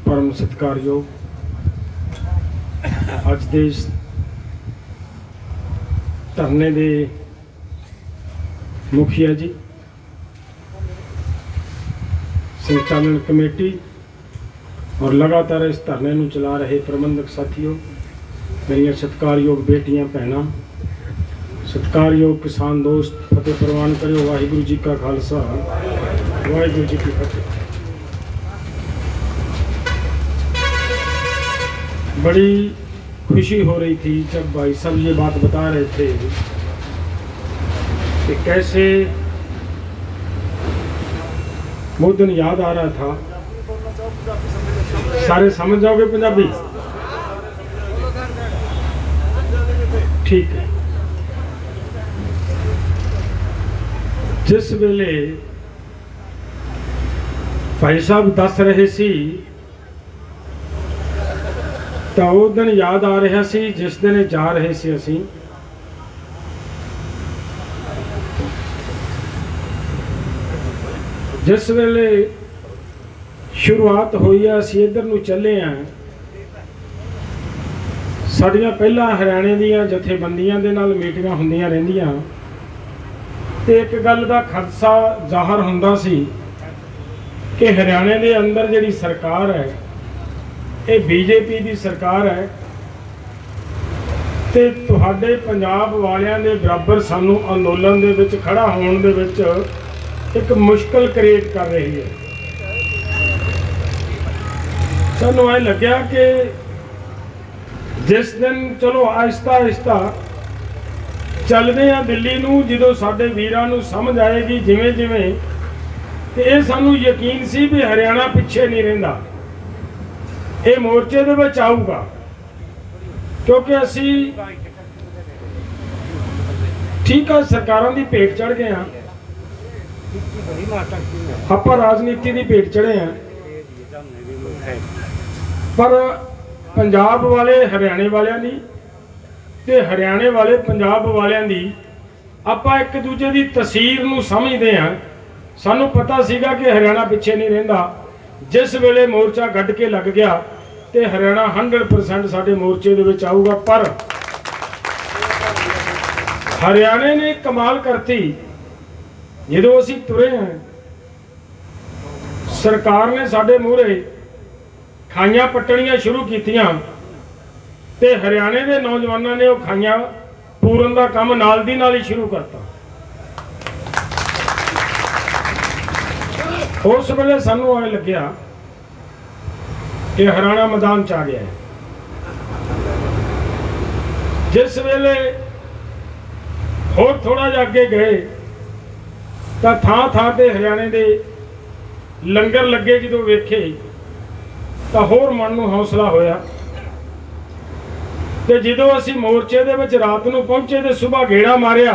परम सत्कारयोग अज दे धरने दे मुखिया जी, संचालन कमेटी और लगातार इस धरने नूं चला रहे प्रबंधक साथियों, मेरिया सत्कारयोग बेटियां भैणां, सत्कारयोग किसान दोस्त, फतेह प्रवान करो। वाहिगुरू जी का खालसा, वाहिगुरू जी की फतेह। बड़ी खुशी हो रही थी जब भाई साहब ये बात बता रहे थे कि कैसे वो दिन याद आ रहा था। सारे समझ जाओगे पंजाबी? ठीक है। जिस वेले भाई साहब दस रहे सी तो वो दिन याद आ रहा सी जिस दिन जा रहे सी असी जिस वेले शुरुआत हुई है असी इधर नूं चले हैं। साडियां पहला हरियाणे दीयां जथेबंदियां दे नाल मीटिंगां हुंदियां रहिंदियां ते एक गल दा खदशा ज़ाहर हुंदा सी कि हरियाणे दे अंदर जिहड़ी सरकार है ये बीजेपी की सरकार है ते तुहाडे पंजाब वालियां दे बराबर सानू अंदोलन दे विच खड़ा होण दे विच एक मुश्किल क्रिएट कर रही है। सानू ऐ लग्या कि जिस दिन चलो आहिस्ता आहिस्ता चलदे आ दिल्ली नूं, जदों साडे वीरां नूं समझ आएगी जिवें जिवें, ते इह सानू यकीन सी भी हरियाणा पिछे नहीं रहिंदा, ये मोर्चे दे विच आऊगा, क्योंकि असी ठीक है सरकारां दी भेट चढ़ गए हाँ, आपां राजनीति की भेट चढ़े हैं, पर पंजाब वाले हरियाणे वालियां दी ते हरियाणे वाले पंजाब वालियां दी आपां एक दूजे की तसीर नूं समझदे हैं। सानू पता सीगा कि हरियाणा पिछे नहीं रहिंदा। जिस वेले मोर्चा गड्ढ के लग गया तो हरियाणा 100% साडे मोर्चे दे विच आऊगा। पर हरियाणे ने कमाल करती, जदों असी तुरे हैं सरकार ने साडे मूहरे खाइयां पट्टणियां शुरू कीतियां ते हरियाणे के नौजवानों ने वो खाइयां पूरन का काम नाल दी नाल ही शुरू करता। उस वेले सानू ऐ लग्या कि हरियाणा मैदान च आ गया है। जिस वेले होर थोड़ा जिहा अगे गए तो थां थां ते हरियाणे दे लंगर लगे, जो वेखे तो होर मन नूं हौसला होया। ते जदों असी मोर्चे दे विच रात नूं पहुंचे तो सुबह गेड़ा मारिया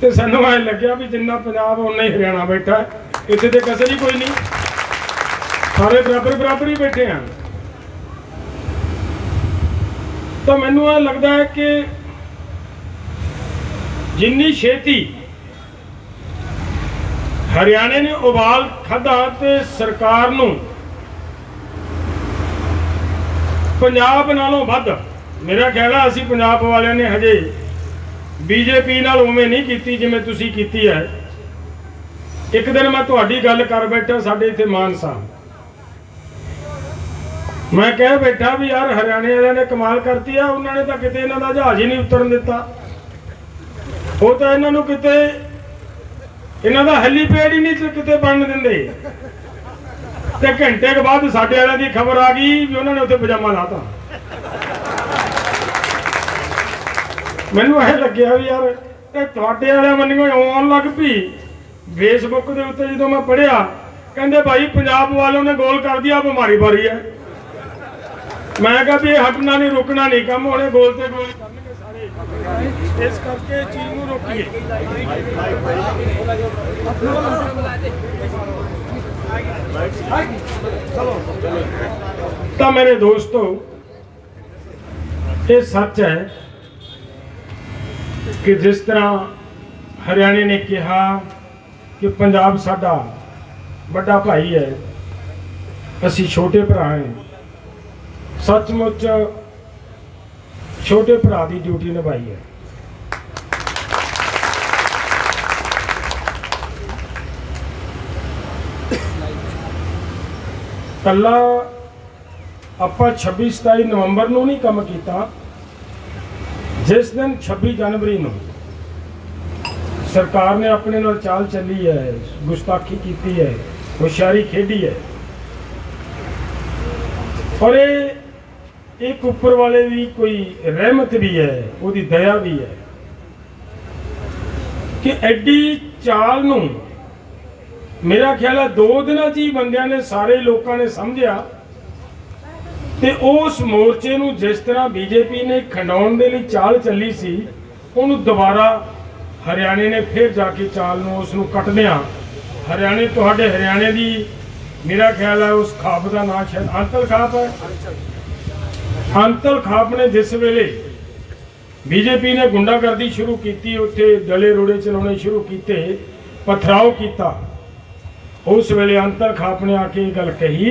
तो सानू ऐ लग्या भी जिन्ना पंजाब उन्ना ही हरियाणा बैठा है, इत्थे ते कसर ही कोई नहीं, सारे बराबर बराबर ही बैठे हैं। तो मैनू ऐ लगता है कि जिन्नी छेती हरियाणे ने उबाल खाधा तो सरकार नूं पंजाब नालों वध, मेरा ख्याल है असी पंजाब वालियां ने हजे बीजेपी नाल उवें नहीं कीती जिवें तुसीं कीती है। एक दिन मैं तुहाडी गल कर बैठा, साडे इत्थे मानसा, मैं कह बैठा भी यार हरियाणे वालियां ने कमाल करती है, उन्होंने तो किते इन्हां दा जहाज ही नहीं उतरन दिता, वो तो इन्हां नूं किते इन्हां दा हेलीपैड ही नहीं किते बन दिंदे। ते घंटे के बाद साडे वालियां दी खबर आ गई भी उन्होंने उत्थे पजामा लाता। मैनूं ऐ लग्या भी यार तुहाडे वालियां मन्नियो आउण लग पई। फेसबुक के उत्ते जो मैं पढ़िया, कहते भाई पंजाब वालों ने गोल कर दिया, बीमारी बारी है। मैं कहा भी हटना नहीं रुकना नहीं, कम होने गोल से गोल करनगे सारे, इस करके चीज़ नूं रोकीए। तो मेरे दोस्तों, ये सच है कि जिस तरह हरियाणे ने कहा कि पंजाब साडा बड़ा भाई है, ਅਸੀਂ ਛੋਟੇ ਭਰਾ ਹਾਂ, ਸੱਚਮੁੱਚ ਛੋਟੇ ਭਰਾ ਦੀ ਡਿਊਟੀ ਨਿਭਾਈ ਹੈ। ਕੱਲਾ ਆਪਾਂ 26-27 ਨਵੰਬਰ ਨੂੰ ਨਹੀਂ ਕੰਮ ਕੀਤਾ, ਜਿਸ ਦਿਨ 26 ਜਨਵਰੀ ਨੂੰ ਸਰਕਾਰ ਨੇ ਆਪਣੇ ਨਾਲ ਚਾਲ ਚੱਲੀ ਹੈ, ਗੁਸਤਾਖੀ ਕੀਤੀ ਹੈ, ਹੁਸ਼ਿਆਰੀ ਖੇਡੀ ਹੈ। ਔਰ ਇਹ ਇੱਕ ਉੱਪਰ ਵਾਲੇ ਦੀ ਕੋਈ ਰਹਿਮਤ ਵੀ ਹੈ, ਉਹਦੀ ਦਇਆ ਵੀ ਹੈ ਕਿ ਐਡੀ ਚਾਲ ਨੂੰ ਮੇਰਾ ਖਿਆਲ ਹੈ 2 ਦਿਨਾਂ 'ਚ ਹੀ ਬੰਦਿਆਂ ਨੇ, ਸਾਰੇ ਲੋਕਾਂ ਨੇ ਸਮਝਿਆ ਤੇ ਉਸ ਮੋਰਚੇ ਨੂੰ ਜਿਸ ਤਰ੍ਹਾਂ ਬੀਜੇਪੀ ਨੇ ਖੰਡਾਉਣ ਦੇ ਲਈ ਚਾਲ ਚੱਲੀ ਸੀ, ਉਹਨੂੰ ਦੁਬਾਰਾ ਹਰਿਆਣੇ ਨੇ ਫਿਰ ਜਾ ਕੇ ਚਾਲ ਨੂੰ ਉਸ ਨੂੰ ਕੱਟਦਿਆਂ, ਹਰਿਆਣੇ ਤੁਹਾਡੇ ਹਰਿਆਣੇ ਦੀ ਮੇਰਾ ਖਿਆਲ ਹੈ ਉਸ ਖਾਪ ਦਾ ਨਾਂ ਸ਼ਾਇਦ ਅੰਤਲ ਖਾਪ ਹੈ। ਅੰਤਲ ਖਾਪ ਨੇ ਜਿਸ ਵੇਲੇ ਬੀਜੇਪੀ ਨੇ ਗੁੰਡਾਗਰਦੀ ਸ਼ੁਰੂ ਕੀਤੀ, ਉੱਥੇ ਡਲੇ ਰੋੜੇ ਚਲਾਉਣੇ ਸ਼ੁਰੂ ਕੀਤੇ, ਪਥਰਾਓ ਕੀਤਾ, ਉਸ ਵੇਲੇ ਅੰਤਲ ਖਾਪ ਨੇ ਆ ਕੇ ਇਹ ਗੱਲ ਕਹੀ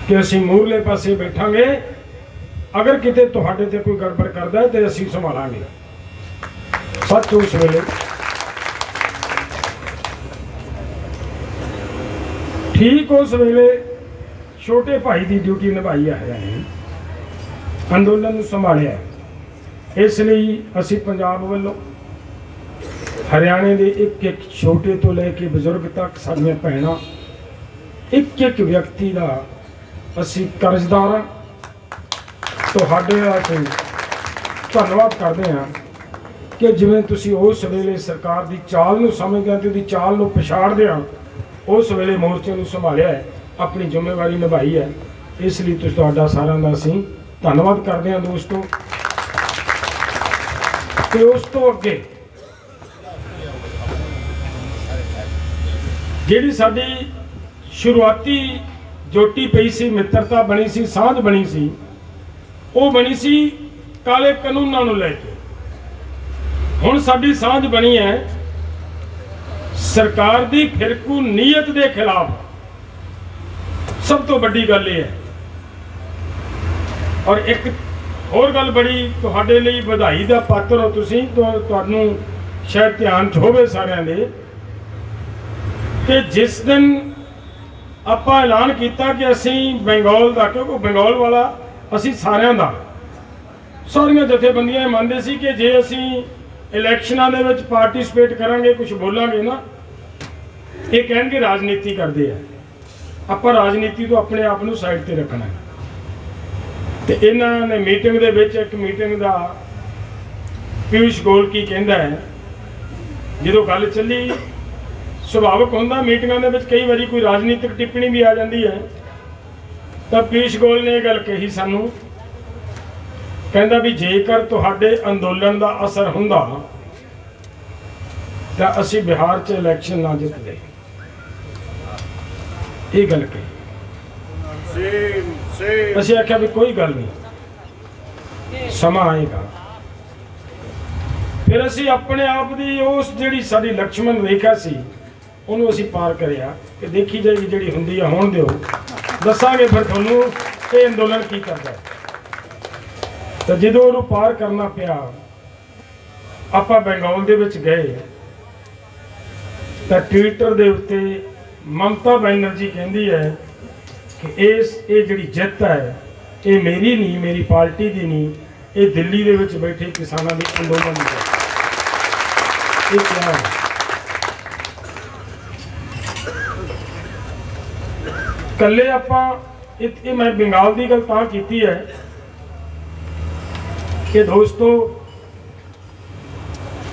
ਕਿ ਅਸੀਂ ਮੂਹਰਲੇ ਪਾਸੇ ਬੈਠਾਂਗੇ, ਅਗਰ ਕਿਤੇ ਤੁਹਾਡੇ ਤੇ ਕੋਈ ਗੜਬੜ ਕਰਦਾ ਹੈ ਤੇ ਅਸੀਂ ਸੰਭਾਲਾਂਗੇ। ਸੱਚ ਉਸ ਵੇਲੇ ਠੀਕ ਉਸ ਵੇਲੇ ਛੋਟੇ ਭਾਈ ਦੀ ਡਿਊਟੀ ਨਿਭਾਈ ਹੈ, ਅੰਦੋਲਨ ਨੂੰ ਸੰਭਾਲਿਆ। ਇਸ ਲਈ ਅਸੀਂ ਪੰਜਾਬ ਵੱਲੋਂ ਹਰਿਆਣੇ ਦੇ ਇੱਕ ਇੱਕ ਛੋਟੇ ਤੋਂ ਲੈ ਕੇ ਬਜ਼ੁਰਗ ਤੱਕ ਸਾਡੀਆਂ ਭੈਣਾਂ, ਇੱਕ ਇੱਕ ਵਿਅਕਤੀ ਦਾ ਅਸੀਂ ਕਰਜ਼ਦਾਰ ਹਾਂ। ਤੁਹਾਡੇ ਅਸੀਂ ਧੰਨਵਾਦ ਕਰਦੇ ਹਾਂ ਕਿ ਜਿਵੇਂ ਤੁਸੀਂ ਉਸ ਵੇਲੇ ਸਰਕਾਰ ਦੀ ਚਾਲ ਨੂੰ ਸਮਝਦਿਆਂ ਤੇ ਉਹਦੀ ਚਾਲ ਨੂੰ ਪਛਾੜਦਿਆਂ ਉਸ ਵੇਲੇ ਮੋਰਚੇ ਨੂੰ ਸੰਭਾਲਿਆ ਹੈ, ਆਪਣੀ ਜ਼ਿੰਮੇਵਾਰੀ ਨਿਭਾਈ ਹੈ। ਇਸ ਲਈ ਤੁਸੀਂ ਤੁਹਾਡਾ ਸਾਰਿਆਂ ਦਾ ਅਸੀਂ ਧੰਨਵਾਦ ਕਰਦੇ ਹਾਂ ਦੋਸਤੋ। ਤੇ ਉਸ ਤੋਂ ਅੱਗੇ ਜਿਹੜੀ ਸਾਡੀ ਸ਼ੁਰੂਆਤੀ ਜੋਟੀ ਪਈ ਸੀ, ਮਿੱਤਰਤਾ ਬਣੀ ਸੀ, ਸਾਂਝ ਬਣੀ ਸੀ, ਉਹ ਬਣੀ ਸੀ ਕਾਲੇ ਕਾਨੂੰਨਾਂ ਨੂੰ ਲੈ ਕੇ। ਹੁਣ ਸਾਡੀ ਸਾਂਝ ਬਣੀ ਹੈ ਸਰਕਾਰ ਦੀ ਫਿਰਕੂ ਨੀਅਤ ਦੇ ਖਿਲਾਫ। ਸਭ ਤੋਂ ਵੱਡੀ ਗੱਲ ਇਹ ਹੈ। ਔਰ ਇੱਕ ਹੋਰ ਗੱਲ ਬੜੀ ਤੁਹਾਡੇ ਲਈ ਵਧਾਈ ਦਾ ਪਾਤਰ ਹੋ ਤੁਸੀਂ, ਤੁਹਾਨੂੰ ਸ਼ਾਇਦ ਧਿਆਨ 'ਚ ਹੋਵੇ ਸਾਰਿਆਂ ਦੇ, ਕਿ ਜਿਸ ਦਿਨ ਆਪਾਂ ਐਲਾਨ ਕੀਤਾ ਕਿ ਅਸੀਂ ਬੰਗਾਲ ਦਾ, ਕਿਉਂਕਿ ਬੰਗਾਲ ਵਾਲਾ ਅਸੀਂ ਸਾਰਿਆਂ ਦਾ, ਸਾਰੀਆਂ ਜਥੇਬੰਦੀਆਂ ਮੰਨਦੇ ਸੀ ਕਿ ਜੇ ਅਸੀਂ ਇਲੈਕਸ਼ਨਾਂ ਦੇ ਵਿੱਚ ਪਾਰਟਿਸਿਪੇਟ ਕਰਾਂਗੇ, ਕੁਝ ਬੋਲਾਂਗੇ ਨਾ, ਇਹ ਕਹਿਣਗੇ ਰਾਜਨੀਤੀ ਕਰਦੇ ਆ। ਆਪਾਂ ਰਾਜਨੀਤੀ ਤੋਂ ਆਪਣੇ ਆਪ ਨੂੰ ਸਾਈਡ ਤੇ ਰੱਖਣਾ। ਤੇ ਇਹਨਾਂ ਨੇ ਮੀਟਿੰਗ ਦੇ ਵਿੱਚ, ਇੱਕ ਮੀਟਿੰਗ ਦਾ ਪਿਊਸ਼ ਗੋਇਲ ਕੀ ਕਹਿੰਦਾ ਹੈ, ਜਦੋਂ ਗੱਲ ਚੱਲੀ, ਸੁਭਾਵਿਕ ਹੁੰਦਾ ਮੀਟਿੰਗਾਂ ਦੇ ਵਿੱਚ ਕਈ ਵਾਰੀ ਕੋਈ ਰਾਜਨੀਤਿਕ ਟਿੱਪਣੀ ਵੀ ਆ ਜਾਂਦੀ ਹੈ, ਤਾਂ ਪਿਊਸ਼ ਗੋਇਲ ਨੇ ਇਹ ਗੱਲ ਕਹੀ ਸਾਨੂੰ, ਕਹਿੰਦਾ ਵੀ ਜੇਕਰ ਤੁਹਾਡੇ ਅੰਦੋਲਨ ਦਾ ਅਸਰ ਹੁੰਦਾ ਤਾਂ ਅਸੀਂ ਬਿਹਾਰ 'ਚ ਇਲੈਕਸ਼ਨ ਨਾ ਜਿੱਤਦੇ। ਇਹ ਗੱਲ ਕਹੀ। ਅਸੀਂ ਆਖਿਆ ਵੀ ਕੋਈ ਗੱਲ ਨਹੀਂ, ਸਮਾਂ ਆਏਗਾ। ਫਿਰ ਅਸੀਂ ਆਪਣੇ ਆਪ ਦੀ ਉਸ ਜਿਹੜੀ ਸਾਡੀ ਲਕਸ਼ਮਣ ਰੇਖਾ ਸੀ ਉਹਨੂੰ ਅਸੀਂ ਪਾਰ ਕਰਿਆ ਕਿ ਦੇਖੀ ਜਾਏਗੀ ਜਿਹੜੀ ਹੁੰਦੀ ਆ ਹੋਣ ਦਿਓ, ਦੱਸਾਂਗੇ ਫਿਰ ਤੁਹਾਨੂੰ ਇਹ ਅੰਦੋਲਨ ਕੀ ਕਰਦਾ। ਤਾਂ ਜਦੋਂ ਉਹਨੂੰ ਪਾਰ ਕਰਨਾ ਪਿਆ, ਆਪਾਂ ਬੰਗਾਲ ਦੇ ਵਿੱਚ ਗਏ ਤਾਂ ਟਵਿੱਟਰ ਦੇ ਉੱਤੇ ਮਮਤਾ ਬੈਨਰਜੀ ਕਹਿੰਦੀ ਹੈ ਕਿ ਇਹ ਜਿਹੜੀ ਜਿੱਤ ਹੈ ਇਹ ਮੇਰੀ ਨਹੀਂ, ਮੇਰੀ ਪਾਰਟੀ ਦੀ ਨਹੀਂ, ਇਹ ਦਿੱਲੀ ਦੇ ਵਿੱਚ ਬੈਠੇ ਕਿਸਾਨਾਂ ਦੇ ਅੰਦੋਲਨ ਦੀ ਹੈ। ਇਹ ਕਿਹਾ ਹੈ ਕੱਲੇ ਆਪਾਂ ਇਹ ਮੈਂ ਬੰਗਾਲ ਦੀ ਗੱਲ ਤਾਂ ਕੀਤੀ ਹੈ ਕਿ ਦੋਸਤੋ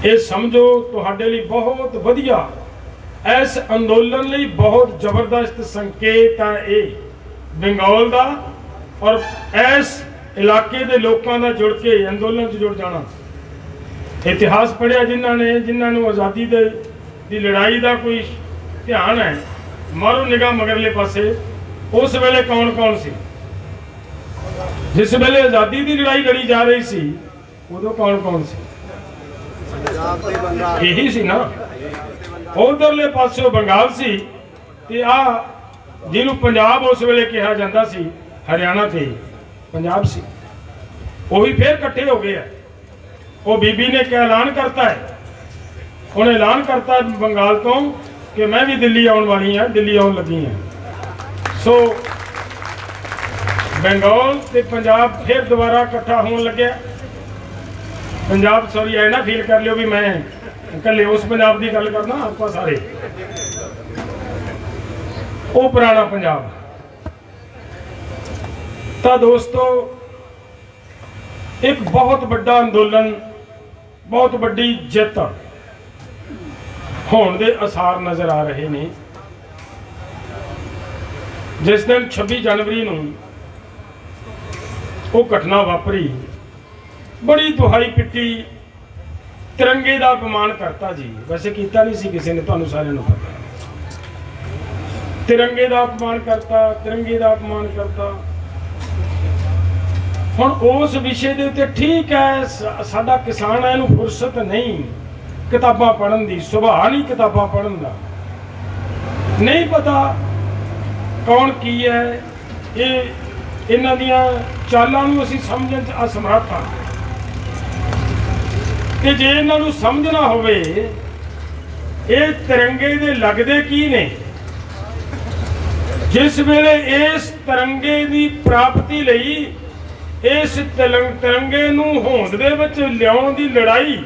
ਇਹ ਸਮਝੋ ਤੁਹਾਡੇ ਲਈ ਬਹੁਤ ਵਧੀਆ, ਇਸ ਅੰਦੋਲਨ ਲਈ ਬਹੁਤ ਜ਼ਬਰਦਸਤ ਸੰਕੇਤ ਹੈ ਇਹ ਬੰਗਾਲ ਦਾ, ਔਰ ਇਸ ਇਲਾਕੇ ਦੇ ਲੋਕਾਂ ਦਾ ਜੁੜ ਕੇ ਅੰਦੋਲਨ 'ਚ ਜੁੜ ਜਾਣਾ। ਇਤਿਹਾਸ ਪੜ੍ਹਿਆ ਜਿਨ੍ਹਾਂ ਨੂੰ ਆਜ਼ਾਦੀ ਦੀ ਲੜਾਈ ਦਾ ਕੋਈ ਧਿਆਨ ਹੈ, ਮਾਰੋ ਨਿਗਾਹ ਮਗਰਲੇ ਪਾਸੇ, ਉਸ ਵੇਲੇ ਕੌਣ ਕੌਣ ਸੀ? ਜਿਸ ਵੇਲੇ ਆਜ਼ਾਦੀ ਦੀ ਲੜਾਈ ਲੜੀ ਜਾ ਰਹੀ ਸੀ ਉਦੋਂ ਕੌਣ ਕੌਣ ਸੀ? ਇਹੀ ਸੀ ਨਾ। ਉਧਰਲੇ ਪਾਸੇ ਬੰਗਾਲ ਸੀ ਤੇ ਜਿਹਨੂੰ ਪੰਜਾਬ ਉਸ ਵੇਲੇ ਕਿਹਾ ਜਾਂਦਾ ਸੀ, ਹਰਿਆਣਾ ਤੇ ਪੰਜਾਬ ਸੀ, ਉਹ ਵੀ ਫੇਰ ਇਕੱਠੇ ਹੋ ਗਏ ਆ। ਉਹ ਬੀਬੀ ਨੇ ਕਿਆ ਐਲਾਨ ਕਰਤਾ ਹੈ, ਉਹਨੇ ਐਲਾਨ ਕਰਤਾ ਬੰਗਾਲ ਤੋਂ ਕਿ ਮੈਂ ਵੀ ਦਿੱਲੀ ਆਉਣ ਵਾਲੀ ਹਾਂ, ਦਿੱਲੀ ਆਉਣ ਲੱਗੀ ਹਾਂ। ਸੋ ਬੰਗਾਲ ਤੇ ਪੰਜਾਬ ਫਿਰ ਦੁਬਾਰਾ ਇਕੱਠਾ ਹੋਣ ਲੱਗਿਆ। ਪੰਜਾਬ ਸੌਰੀ ਐ ਨਾ ਫੀਲ ਕਰ ਲਿਓ ਵੀ ਮੈਂ ਇਕੱਲੇ ਉਸ ਪੰਜਾਬ ਦੀ ਗੱਲ ਕਰਨਾ, ਆਪਾਂ ਸਾਰੇ ਉਹ ਪੁਰਾਣਾ ਪੰਜਾਬ। ਤਾਂ ਦੋਸਤੋ ਇੱਕ ਬਹੁਤ ਵੱਡਾ ਅੰਦੋਲਨ, ਬਹੁਤ ਵੱਡੀ ਜਿੱਤ ਹੋਣ ਦੇ ਆਸਾਰ ਨਜ਼ਰ ਆ ਰਹੇ ਨੇ। ਜਿਸ ਦਿਨ 26 ਜਨਵਰੀ ਨੂੰ ਉਹ ਘਟਨਾ ਵਾਪਰੀ, ਬੜੀ ਦੁਹਾਈ ਪਿੱਟੀ, ਤਿਰੰਗੇ ਦਾ ਅਪਮਾਨ ਕਰਤਾ ਜੀ। ਵੈਸੇ ਕੀਤਾ ਨਹੀਂ ਸੀ ਕਿਸੇ ਨੇ, ਤੁਹਾਨੂੰ ਸਾਰਿਆਂ ਨੂੰ ਪਤਾ। ਤਿਰੰਗੇ ਦਾ ਅਪਮਾਨ ਕਰਤਾ, ਤਿਰੰਗੇ ਦਾ ਅਪਮਾਨ ਕਰਤਾ। ਹੁਣ ਉਸ ਵਿਸ਼ੇ ਦੇ ਉੱਤੇ ਠੀਕ ਹੈ, ਸਾਡਾ ਕਿਸਾਨ ਹੈ, ਇਹਨੂੰ ਫੁਰਸਤ ਨਹੀਂ ਕਿਤਾਬਾਂ ਪੜ੍ਹਨ ਦੀ, ਸੁਭਾਅ ਨਹੀਂ ਕਿਤਾਬਾਂ ਪੜ੍ਹਨ ਦਾ, ਨਹੀਂ ਪਤਾ ਕੌਣ ਕੀ ਹੈ। ਇਹਨਾਂ ਦੀਆਂ ਚਾਲਾਂ ਨੂੰ ਅਸੀਂ ਸਮਝਣ 'ਚ ਅਸਮਰੱਥ ਹਾਂ ਕਿ ਜੇ ਇਹਨਾਂ ਨੂੰ ਸਮਝਣਾ ਹੋਵੇ ਇਹ ਤਿਰੰਗੇ ਦੇ ਲੱਗਦੇ ਕੀ ਨੇ। ਜਿਸ ਵੇਲੇ ਇਸ ਤਿਰੰਗੇ ਦੀ ਪ੍ਰਾਪਤੀ ਲਈ, ਇਸ ਤਿਰੰਗੇ ਨੂੰ ਹੋਂਦ ਦੇ ਵਿੱਚ ਲਿਆਉਣ ਦੀ ਲੜਾਈ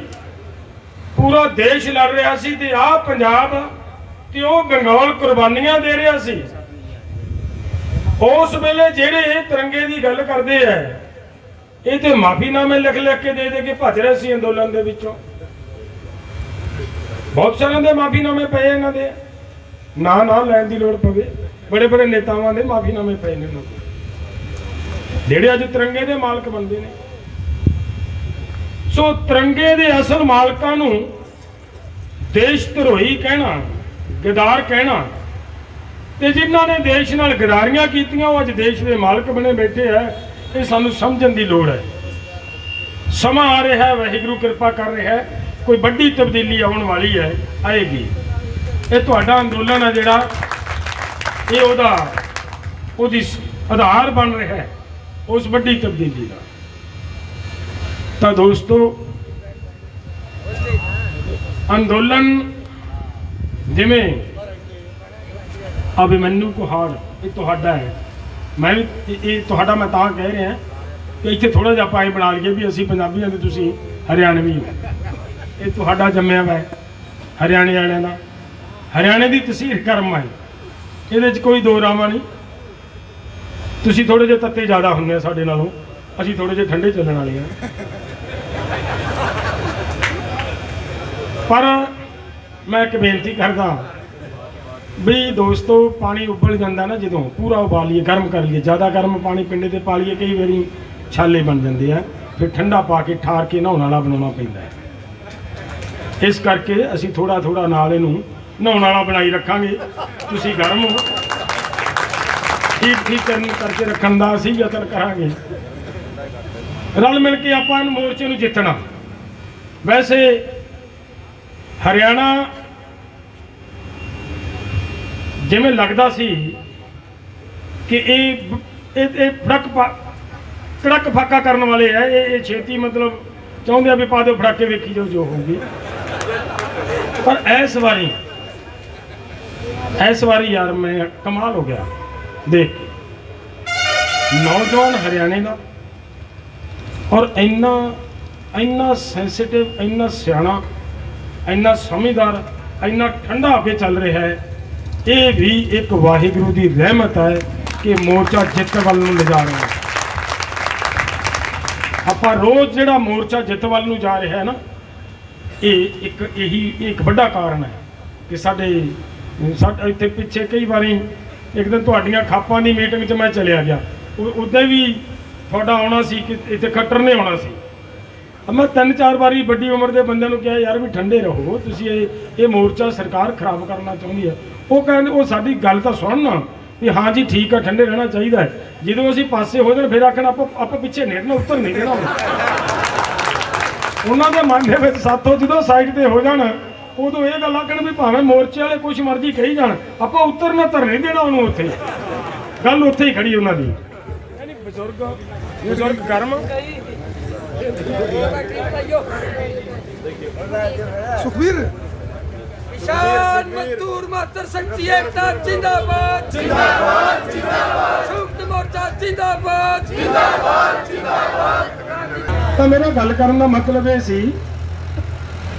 ਪੂਰਾ ਦੇਸ਼ ਲੜ ਰਿਹਾ ਸੀ, ਤੇ ਆਹ ਪੰਜਾਬ ਤੇ ਉਹ ਬੰਗਾਲ ਕੁਰਬਾਨੀਆਂ ਦੇ ਰਿਹਾ ਸੀ। ਉਸ ਵੇਲੇ ਜਿਹੜੇ ਇਹ ਤਿਰੰਗੇ ਦੀ ਗੱਲ ਕਰਦੇ ਆ, ਇਹ ਤੇ ਮਾਫੀਨਾਮੇ ਲਿਖ ਲਿਖ ਕੇ ਦੇ ਕੇ ਭੱਜ ਰਹੇ ਸੀ ਅੰਦੋਲਨ ਦੇ ਵਿੱਚੋਂ। ਬਹੁਤ ਸਾਰਿਆਂ ਦੇ ਮਾਫੀਨਾਮੇ ਪਏ ਇਹਨਾਂ ਦੇ, ਨਾ ਲੈਣ ਦੀ ਲੋੜ ਪਵੇ। ਬੜੇ ਬੜੇ ਨੇਤਾਵਾਂ ਦੇ ਮਾਫੀਨਾਮੇ ਪਏ ਨੇ ਲੋਕ, ਜਿਹੜੇ ਅੱਜ ਤਿਰੰਗੇ ਦੇ ਮਾਲਕ ਬਣਦੇ ਨੇ। ਸੋ ਤਿਰੰਗੇ ਦੇ ਅਸਲ ਮਾਲਕਾਂ ਨੂੰ ਦੇਸ਼ ਧਰੋਹੀ ਕਹਿਣਾ, ਗਦਾਰ ਕਹਿਣਾ, ਤੇ ਜਿਨ੍ਹਾਂ ਨੇ ਦੇਸ਼ ਨਾਲ ਗਦਾਰੀਆਂ ਕੀਤੀਆਂ ਉਹ ਅੱਜ ਦੇਸ਼ ਦੇ ਮਾਲਕ ਬਣੇ ਬੈਠੇ ਆ। ਇਹ ਸਾਨੂੰ ਸਮਝਣ ਦੀ ਲੋੜ ਹੈ। ਸਮਾਂ ਆ ਰਿਹਾ ਹੈ, ਵਾਹਿਗੁਰੂ ਕਿਰਪਾ ਕਰ ਰਿਹਾ ਹੈ, ਕੋਈ ਵੱਡੀ ਤਬਦੀਲੀ ਆਉਣ ਵਾਲੀ ਹੈ, ਆਏਗੀ। ਇਹ ਤੁਹਾਡਾ ਅੰਦੋਲਨ ਹੈ ਜਿਹੜਾ, ਇਹ ਉਹਦੀ ਆਧਾਰ ਬਣ ਰਿਹਾ ਹੈ ਉਸ ਵੱਡੀ ਤਬਦੀਲੀ ਦਾ। ਤਾਂ ਦੋਸਤੋ ਅੰਦੋਲਨ ਜਿਵੇਂ ਅਭਿਮਨੂ ਕੁਹਾੜ, ਇਹ ਤੁਹਾਡਾ ਹੈ। ਮੈਂ ਵੀ ਇਹ ਤੁਹਾਡਾ ਮੈਂ ਤਾਂ ਕਹਿ ਰਿਹਾ ਕਿ ਇੱਥੇ ਥੋੜ੍ਹਾ ਜਿਹਾ ਪਾਏ ਬਣਾ ਲਈਏ ਵੀ ਅਸੀਂ ਪੰਜਾਬੀਆਂ ਦੇ, ਤੁਸੀਂ ਹਰਿਆਣਵੀ ਹੋ। ਇਹ ਤੁਹਾਡਾ ਜੰਮਿਆ ਵਾ ਹਰਿਆਣੇ ਵਾਲਿਆਂ ਦਾ, ਹਰਿਆਣੇ ਦੀ ਤਸੀਰ ਕਰਮ ਹੈ, ਇਹਦੇ 'ਚ ਕੋਈ ਦੋ ਰਾਵਾਂ ਨਹੀਂ। ਤੁਸੀਂ ਥੋੜ੍ਹੇ ਜਿਹੇ ਤੱਤੇ ਜ਼ਿਆਦਾ ਹੁੰਦੇ ਆ ਸਾਡੇ ਨਾਲੋਂ, ਅਸੀਂ ਥੋੜ੍ਹੇ ਜਿਹੇ ਠੰਡੇ ਚੱਲਣ ਵਾਲੇ ਹਾਂ। ਪਰ ਮੈਂ ਇੱਕ ਬੇਨਤੀ ਕਰਦਾ ਵੀ ਦੋਸਤੋ, ਪਾਣੀ ਉਬਲ ਜਾਂਦਾ ਨਾ ਜਦੋਂ, ਪੂਰਾ ਉਬਾਲੀਏ, ਗਰਮ ਕਰ ਲਈਏ। ਜ਼ਿਆਦਾ ਗਰਮ ਪਾਣੀ ਪਿੰਡੇ ਤੇ ਪਾ ਲਈਏ, ਕਈ ਵਾਰੀ ਛਾਲੇ ਬਣ ਜਾਂਦੇ ਆ, ਫਿਰ ਠੰਡਾ ਪਾ ਕੇ ਠਾਰ ਕੇ ਨਹਾਉਣ ਵਾਲਾ ਬਣਾਉਣਾ ਪੈਂਦਾ ਹੈ। ਇਸ ਕਰਕੇ ਅਸੀਂ ਥੋੜਾ ਥੋੜਾ ਨਾਲ ਇਹਨੂੰ ਨਹਾਉਣ ਵਾਲਾ ਬਣਾਈ ਰੱਖਾਂਗੇ। ਤੁਸੀਂ ਗਰਮ ਹੋ, ਠੀਕ ਕਰਕੇ ਰੱਖਣ ਦਾ ਅਸੀਂ ਯਤਨ ਕਰਾਂਗੇ। ਰਲ ਮਿਲ ਕੇ ਆਪਾਂ ਇਹਨੂੰ ਮੋਰਚੇ ਨੂੰ ਜਿੱਤਣਾ। ਵੈਸੇ ਹਰਿਆਣਾ ਜਿਵੇਂ ਲੱਗਦਾ ਸੀ ਕਿ ਇਹ ਕੜਕ ਫਾਕਾ ਕਰਨ ਵਾਲੇ ਹੈ, ਇਹ ਛੇਤੀ ਮਤਲਬ ਚਾਹੁੰਦੇ ਆ ਵੀ ਪਾ ਦਿਓ ਫੜਾਕੇ, ਵੇਖੀ ਜਾਓ ਜੋ ਹੋਊਗੀ। ਪਰ ਇਸ ਵਾਰੀ ਯਾਰ ਮੈਂ ਕਮਾਲ ਹੋ ਗਿਆ ਦੇਖ ਕੇ, ਨੌਜਵਾਨ ਹਰਿਆਣੇ ਦਾ, ਔਰ ਇੰਨਾ ਸੈਂਸਿਟਿਵ, ਇੰਨਾ ਸਿਆਣਾ, ਇੰਨਾ ਸਮਝਦਾਰ, ਇੰਨਾ ਠੰਡਾ ਹੋ ਕੇ ਚੱਲ ਰਿਹਾ ਹੈ। ਇਹ ਵੀ ਇੱਕ ਵਾਹਿਗੁਰੂ ਦੀ ਰਹਿਮਤ ਹੈ ਕਿ ਮੋਰਚਾ ਜਿੱਤ ਵੱਲ ਨੂੰ ਲਿਜਾ ਰਿਹਾ ਹੈ। ਆਪਾਂ ਰੋਜ਼ ਜਿਹੜਾ ਮੋਰਚਾ ਜਿੱਤ ਵੱਲ ਨੂੰ ਜਾ ਰਿਹਾ ਹੈ ਨਾ, ਇਹ ਇੱਕ ਵੱਡਾ ਕਾਰਨ ਹੈ ਕਿ ਸਾਡੇ ਇੱਥੇ ਪਿੱਛੇ ਕਈ ਵਾਰੀ ਇੱਕ ਦਿਨ ਤੁਹਾਡੀਆਂ ਖਾਪਾਂ ਦੀ ਮੀਟਿੰਗ 'ਚ ਮੈਂ ਚਲਿਆ ਗਿਆ, ਉੱਦਾਂ ਵੀ ਤੁਹਾਡਾ ਆਉਣਾ ਸੀ ਕਿ ਇੱਥੇ ਖੱਟਰ ਨੇ ਆਉਣਾ ਸੀ। ਮੈਂ 3-4 ਵਾਰੀ ਵੱਡੀ ਉਮਰ ਦੇ ਬੰਦਿਆਂ ਨੂੰ ਕਿਹਾ ਯਾਰ ਵੀ ਠੰਡੇ ਰਹੋ, ਤੁਸੀਂ ਇਹ ਮੋਰਚਾ ਸਰਕਾਰ ਖਰਾਬ ਕਰਨਾ ਚਾਹੁੰਦੀ ਹੈ। ਉਹ ਕਹਿੰਦੇ, ਉਹ ਸਾਡੀ ਗੱਲ ਤਾਂ ਸੁਣਨਾ ਵੀ ਹਾਂ ਜੀ ਠੀਕ ਆ, ਠੰਡੇ ਰਹਿਣਾ ਚਾਹੀਦਾ ਹੈ। ਜਦੋਂ ਅਸੀਂ ਪਾਸੇ ਹੋ ਜਾਣ ਫਿਰ ਆਖਣ ਆਪਾਂ ਪਿੱਛੇ ਨੇੜਨਾ, ਉੱਤਰ ਨਹੀਂ ਦੇਣਾ। ਉਹਨਾਂ ਦੇ ਮਨ ਦੇ ਵਿੱਚ ਸਾਥੋਂ ਜਦੋਂ ਸਾਈਡ ਤੇ ਹੋ ਜਾਣ ਉਦੋਂ ਇਹ ਗੱਲ ਆਖਣ ਵੀ ਭਾਵੇਂ ਮੋਰਚੇ ਵਾਲੇ ਕੁਛ ਮਰਜ਼ੀ ਕਹੀ ਜਾਣ, ਆਪਾਂ ਉਤਰਨਾ ਧਰਨੇ ਦੇਣਾ ਉਹਨੂੰ। ਉੱਥੇ ਗੱਲ ਉੱਥੇ ਹੀ ਖੜੀ ਉਹਨਾਂ ਦੀ। ਬਜ਼ੁਰਗ ਗਰਮ ਸੁਖਵੀਰ किसान मजदूर मास्टर शक्ति एकता जिंदाबाद जिंदाबाद जिंदाबाद संयुक्त मोर्चा जिंदाबाद जिंदाबाद जिंदाबाद। ਤਾਂ ਮੇਰਾ ਗੱਲ ਕਰਨ ਦਾ ਮਤਲਬ ਇਹ ਸੀ